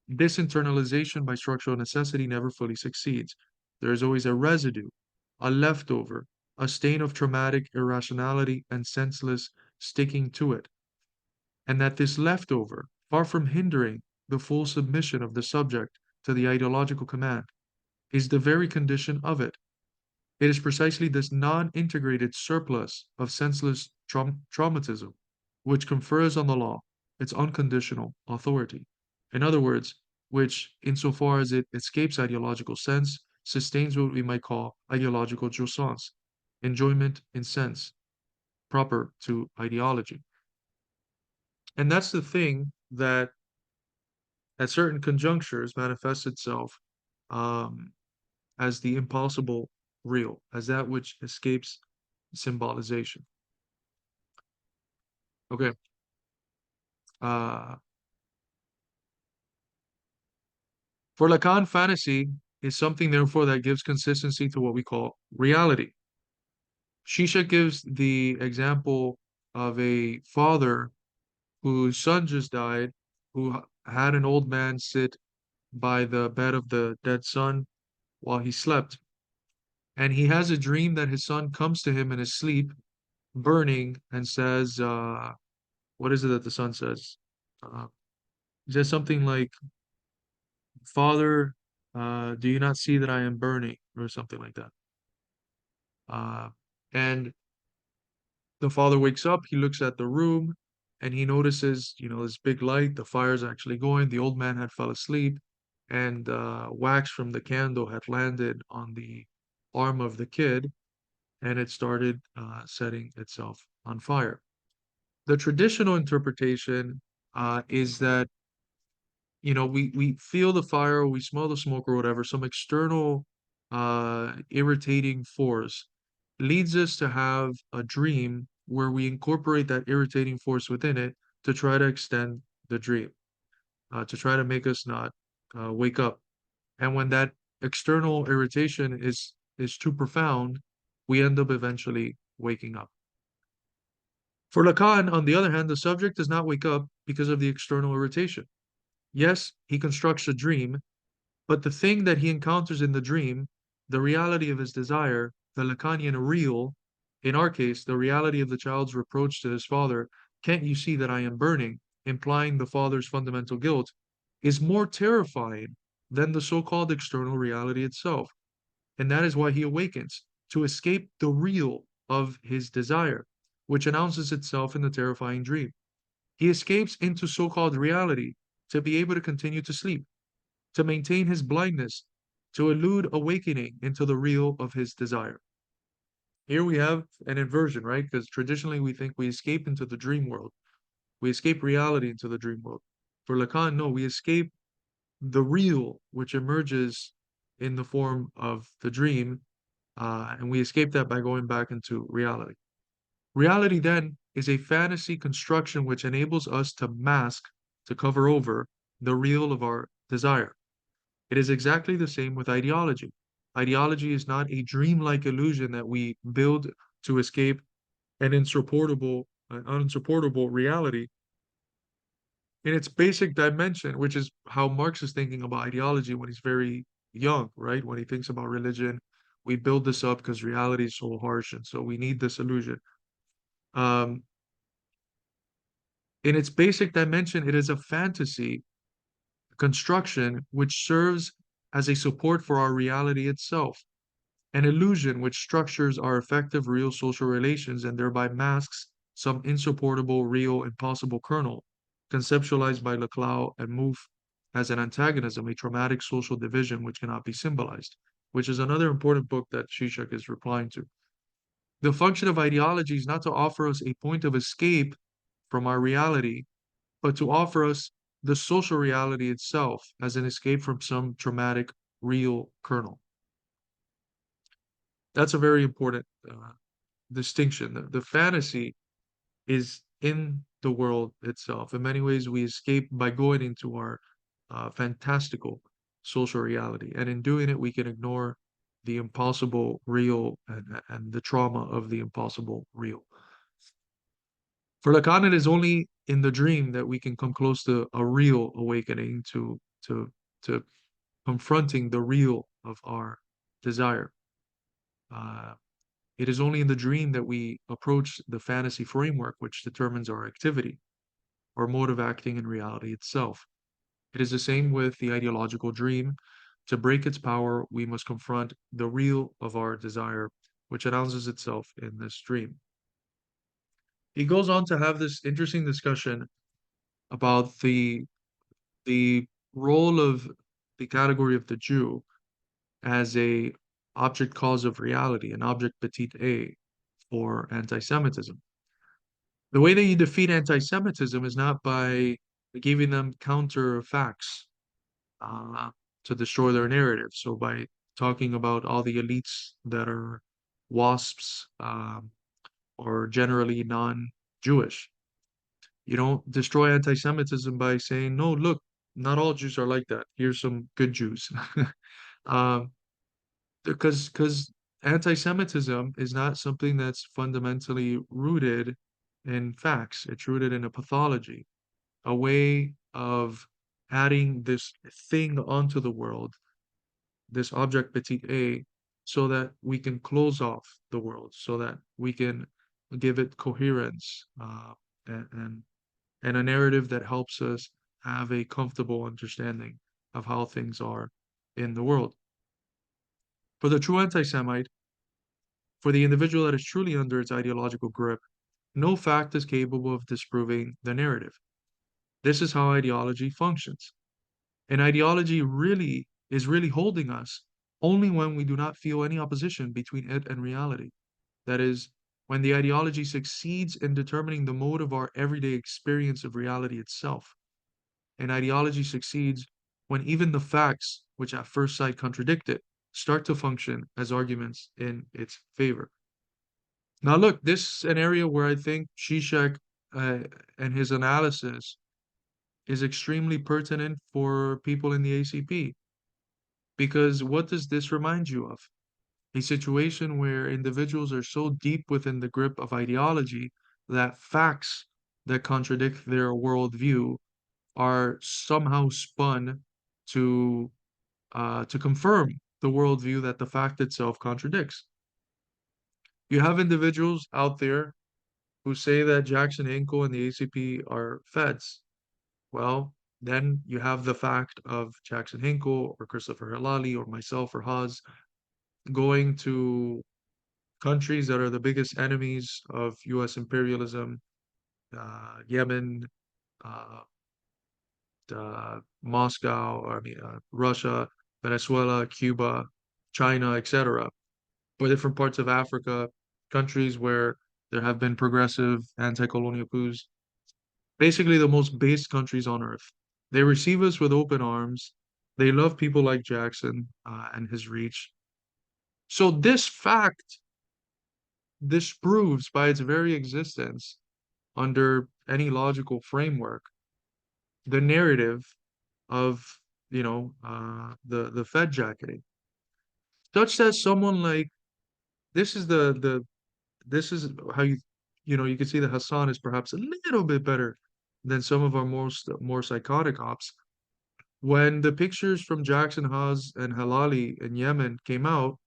This internalization by structural necessity never fully succeeds. There is always a residue, a leftover, a stain of traumatic irrationality and senseless sticking to it. And that this leftover, far from hindering the full submission of the subject to the ideological command, is the very condition of it. It is precisely this non-integrated surplus of senseless traumatism which confers on the law its unconditional authority. In other words, which, insofar as it escapes ideological sense, sustains what we might call ideological jouissance, enjoyment in sense, proper to ideology. And that's the thing that at certain conjunctures manifests itself um, as the impossible real, as that which escapes symbolization. Okay. Uh, for Lacan, fantasy is something, therefore, that gives consistency to what we call reality. Shisha gives the example of a father whose son just died, who had an old man sit by the bed of the dead son while he slept. And he has a dream that his son comes to him in his sleep, burning, and says, what is it that the son says? Uh, he says something like, Father, do you not see that I am burning? Or something like that. And the father wakes up, he looks at the room, and he notices, this big light, the fire's actually going. The old man had fell asleep, and wax from the candle had landed on the arm of the kid, and it started setting itself on fire. The traditional interpretation is that we feel the fire, or we smell the smoke, or whatever, some external irritating force leads us to have a dream where we incorporate that irritating force within it to try to extend the dream, to try to make us not wake up. And when that external irritation is too profound, we end up eventually waking up. For Lacan, on the other hand, the subject does not wake up because of the external irritation. Yes, he constructs a dream, but the thing that he encounters in the dream, the reality of his desire, the Lacanian real, in our case, the reality of the child's reproach to his father, can't you see that I am burning, implying the father's fundamental guilt, is more terrifying than the so-called external reality itself. And that is why he awakens, to escape the real of his desire, which announces itself in the terrifying dream. He escapes into so-called reality to be able to continue to sleep, to maintain his blindness, to elude awakening into the real of his desire. Here we have an inversion, right? Because traditionally we think we escape into the dream world. We escape reality into the dream world. For Lacan, no, we escape the real, which emerges in the form of the dream, and we escape that by going back into reality. Reality then is a fantasy construction which enables us to mask, to cover over the real of our desire. It is exactly the same with ideology. Ideology is not a dreamlike illusion that we build to escape an unsupportable reality. In its basic dimension, which is how Marx is thinking about ideology when he's very young, right? When he thinks about religion, we build this up because reality is so harsh, and so we need this illusion. Um, in its basic dimension, it is a fantasy construction which serves as a support for our reality itself, an illusion which structures our effective real social relations and thereby masks some insupportable, real, impossible kernel, conceptualized by Leclau and Mouffe as an antagonism, a traumatic social division which cannot be symbolized, which is another important book that Zizek is replying to. The function of ideology is not to offer us a point of escape from our reality, but to offer us the social reality itself as an escape from some traumatic, real kernel. That's a very important distinction. The fantasy is in the world itself. In many ways, we escape by going into our fantastical social reality. And in doing it, we can ignore the impossible real and the trauma of the impossible real. For Lacan, it is only in the dream that we can come close to a real awakening, to confronting the real of our desire. Uh, it is only in the dream that we approach the fantasy framework, which determines our activity, our mode of acting in reality itself. It is the same with the ideological dream. To break its power, we must confront the real of our desire, which announces itself in this dream. He goes on to have this interesting discussion about the role of the category of the Jew as a object cause of reality, an object petit a for anti-Semitism. The way that you defeat anti-Semitism is not by giving them counter facts uh, to destroy their narrative. So by talking about all the elites that are WASPs, or generally non-Jewish. You don't destroy anti-Semitism by saying, no, look, not all Jews are like that. Here's some good Jews. Um, because anti-Semitism is not something that's fundamentally rooted in facts. It's rooted in a pathology, a way of adding this thing onto the world, this object petit a, so that we can close off the world, so that we can give it coherence, and, and and a narrative that helps us have a comfortable understanding of how things are in the world. For the true anti-Semite, for the individual that is truly under its ideological grip, no fact is capable of disproving the narrative. This is how ideology functions. And ideology really holding us only when we do not feel any opposition between it and reality. That is, when the ideology succeeds in determining the mode of our everyday experience of reality itself. And ideology succeeds when even the facts, which at first sight contradict it, start to function as arguments in its favor. Now, look, this is an area where I think Zizek uh, and his analysis is extremely pertinent for people in the ACP. Because what does this remind you of? A situation where individuals are so deep within the grip of ideology that facts that contradict their worldview are somehow spun to confirm the worldview that the fact itself contradicts. You have individuals out there who say that Jackson Hinkle and the ACP are feds. Well, then you have the fact of Jackson Hinkle or Christopher Halali or myself or Haz going to countries that are the biggest enemies of US imperialism, Yemen, uh, Moscow, Russia, Venezuela, Cuba, China, etc., or different parts of Africa, countries where there have been progressive anti-colonial coups, basically the most based countries on earth. They receive us with open arms. They love people like Jackson and his reach. So this fact disproves by its very existence under any logical framework the narrative of the Fed jacketing, such that someone like this is the this is how you can see that Hassan is perhaps a little bit better than some of our more psychotic ops. When the pictures from Jackson Haz and Halali in Yemen came out,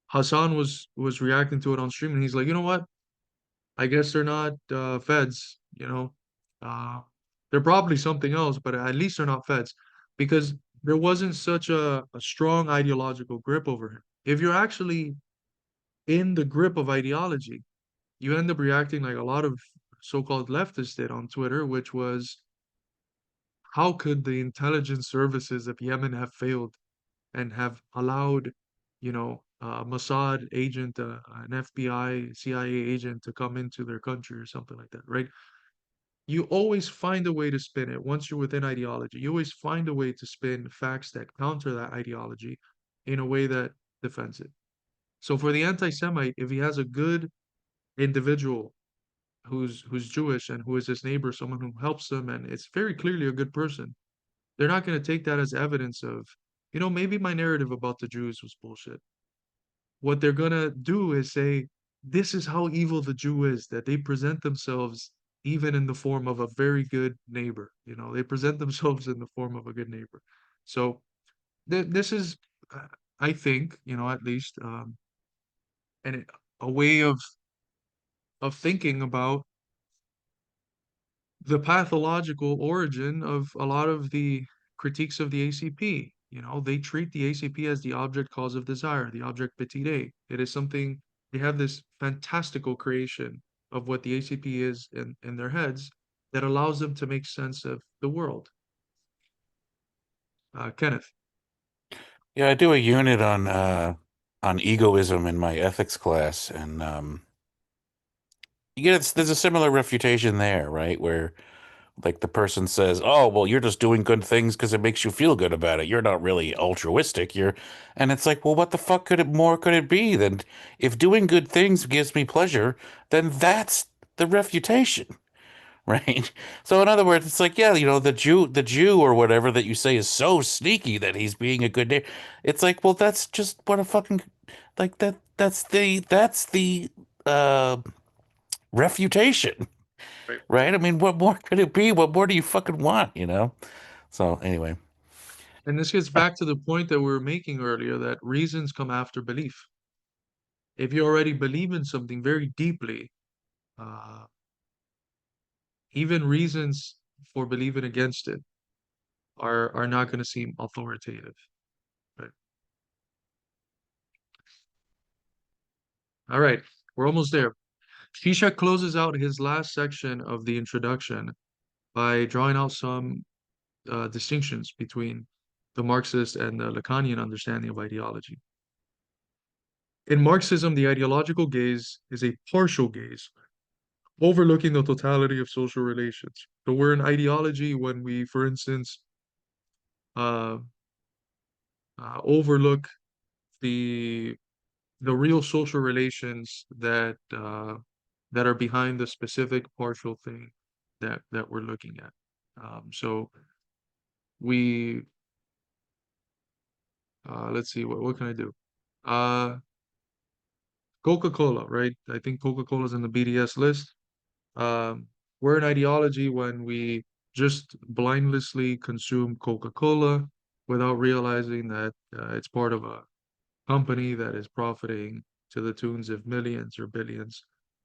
Hassan was reacting to it on stream, and he's like, you know what? I guess they're not feds, Uh, they're probably something else, but at least they're not feds because there wasn't such a strong ideological grip over him. If you're actually in the grip of ideology, you end up reacting like a lot of so-called leftists did on Twitter, which was, how could the intelligence services of Yemen have failed and have allowed, a Mossad agent, an FBI, CIA agent to come into their country or something like that, right? You always find a way to spin it once you're within ideology. You always find a way to spin facts that counter that ideology in a way that defends it. So for the anti-Semite, if he has a good individual who's Jewish and who is his neighbor, someone who helps them, and it's very clearly a good person, they're not going to take that as evidence of, maybe my narrative about the Jews was bullshit. What they're going to do is say, this is how evil the Jew is, that they present themselves even in the form of a very good neighbor. They present themselves in the form of a good neighbor. So this is, I think, at least, and a way of thinking about the pathological origin of a lot of the critiques of the ACP. They treat the ACP as the object cause of desire, the object petit a. It is something, they have this fantastical creation of what the ACP is in their heads that allows them to make sense of the world. Kenneth.
Yeah, I do a unit on egoism in my ethics class, and there's a similar refutation there, right? Where Like the person says, "Oh, well, you're just doing good things because it makes you feel good about it. You're not really altruistic. You're," and it's like, well, what the fuck could it be than if doing good things gives me pleasure, then that's the refutation, right? So in other words, it's like, yeah, the Jew or whatever that you say is so sneaky that he's being a good neighbor. It's like, well, that's just what a fucking like that. That's the uh refutation,
Right.
right? I mean, what more could it be? What more do you fucking want, you know? So anyway,
And this gets back to the point that we were making earlier that reasons come after belief. If you already believe in something very deeply, uh, even reasons for believing against it are not going to seem authoritative. Right. All right, we're almost there. Shisha closes out his last section of the introduction by drawing out some distinctions between the Marxist and the Lacanian understanding of ideology. In Marxism, the ideological gaze is a partial gaze, overlooking the totality of social relations. So we're in ideology when we, for instance, uh, overlook the the real social relations that are behind the specific partial thing that we're looking at. So we let's see what can I do? Uh, Coca-Cola, right? I think Coca-Cola is in the BDS list. Um, we're an ideology when we just blindlessly consume Coca-Cola without realizing that it's part of a company that is profiting to the tunes of millions or billions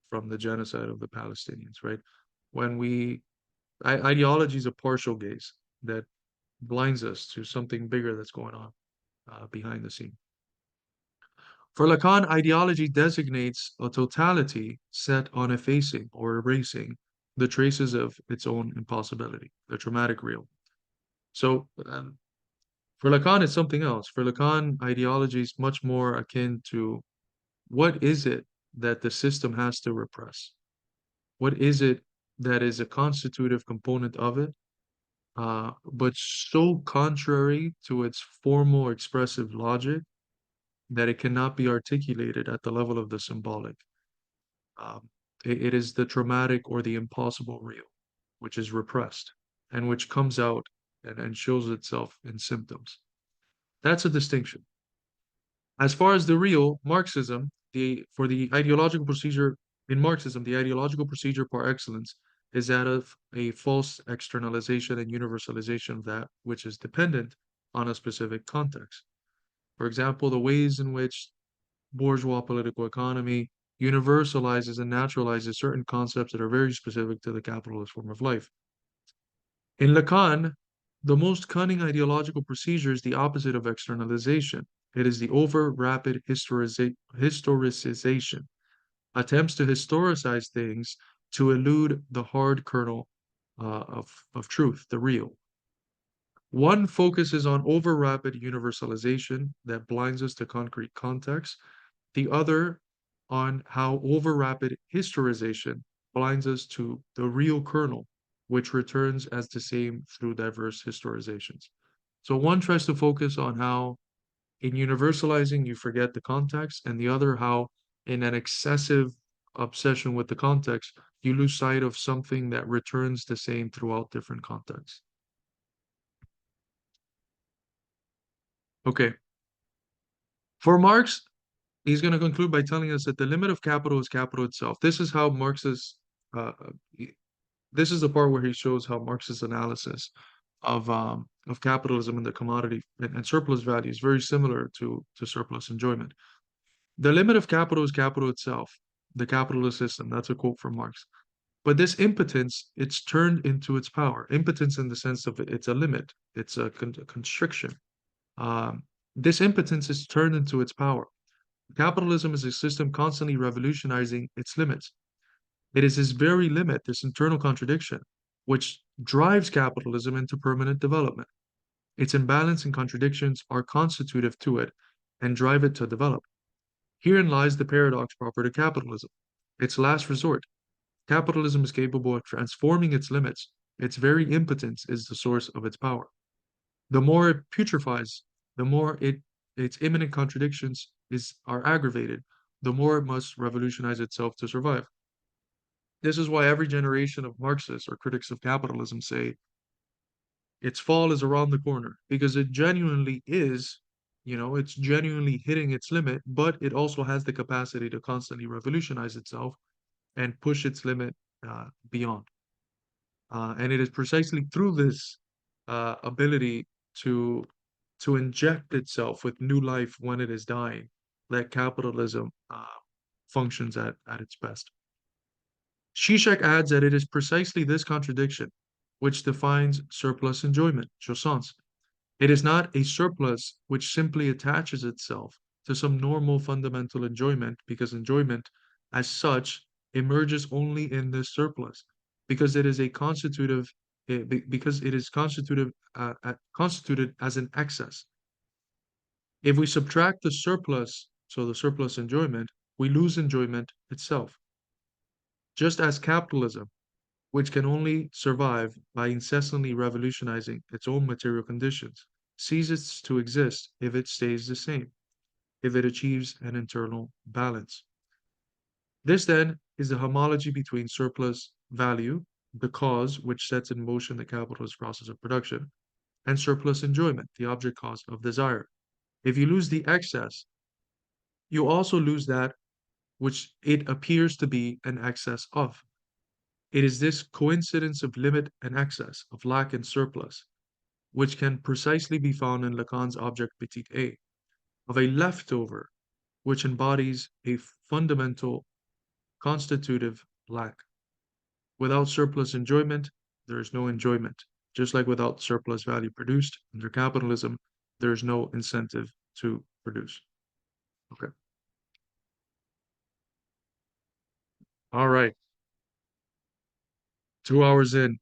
from the genocide of the Palestinians, right? When ideology is a partial gaze that blinds us to something bigger that's going on behind the scene. For Lacan, ideology designates a totality set on effacing or erasing the traces of its own impossibility, the traumatic real. So for Lacan, it's something else. For Lacan, ideology is much more akin to what is it that the system has to repress? What is it that is a constitutive component of it, but so contrary to its formal expressive logic that it cannot be articulated at the level of the symbolic. Um, it is the traumatic or the impossible real, which is repressed and which comes out and shows itself in symptoms. That's a distinction. As far as the real, Marxism, for the ideological procedure in Marxism, the ideological procedure par excellence is that of a false externalization and universalization of that which is dependent on a specific context. For example, the ways in which bourgeois political economy universalizes and naturalizes certain concepts that are very specific to the capitalist form of life. In Lacan, the most cunning ideological procedure is the opposite of externalization. It is the over rapid historicization, attempts to historicize things to elude the hard kernel of truth, the real. One focuses on over rapid universalization that blinds us to concrete context, the other on how over rapid historization blinds us to the real kernel, which returns as the same through diverse historizations. So one tries to focus on how in universalizing you forget the context, and the other how in an excessive obsession with the context, you lose sight of something that returns the same throughout different contexts. Okay. For Marx, he's going to conclude by telling us that the limit of capital is capital itself. This is how Marx's uh, this is the part where he shows how Marx's analysis of capitalism and the commodity and surplus value is very similar to surplus enjoyment. The limit of capital is capital itself, the capitalist system. That's a quote from Marx. But this impotence, it's turned into its power. Impotence in the sense of it's a limit, it's a constriction. Um, this impotence is turned into its power. Capitalism is a system constantly revolutionizing its limits. It is this very limit, this internal contradiction, which drives capitalism into permanent development. Its imbalance and contradictions are constitutive to it and drive it to develop. Herein lies the paradox proper to capitalism. Its last resort. Capitalism is capable of transforming its limits Its very impotence is the source of its power. The more it putrefies, the more its imminent contradictions are aggravated, the more it must revolutionize itself to survive. This is why every generation of Marxists or critics of capitalism say its fall is around the corner, because it genuinely is, it's genuinely hitting its limit, but it also has the capacity to constantly revolutionize itself and push its limit beyond. And it is precisely through this ability to inject itself with new life when it is dying that capitalism functions at its best. Zizek adds that it is precisely this contradiction which defines surplus enjoyment, jouissance. It is not a surplus which simply attaches itself to some normal fundamental enjoyment, because enjoyment, as such, emerges only in this surplus, because it is a constitutive, because it is constituted as an excess. If we subtract the surplus, so the surplus enjoyment, we lose enjoyment itself. Just as capitalism, which can only survive by incessantly revolutionizing its own material conditions, ceases to exist if it stays the same, if it achieves an internal balance. This then is the homology between surplus value, the cause which sets in motion the capitalist process of production, and surplus enjoyment, the object cause of desire. If you lose the excess, you also lose that which it appears to be an excess of. It is this coincidence of limit and excess, of lack and surplus, which can precisely be found in Lacan's object petit a, of a leftover, which embodies a fundamental constitutive lack. Without surplus enjoyment, there is no enjoyment. Just like without surplus value produced under capitalism, there is no incentive to produce. Okay. All right. 2 hours in.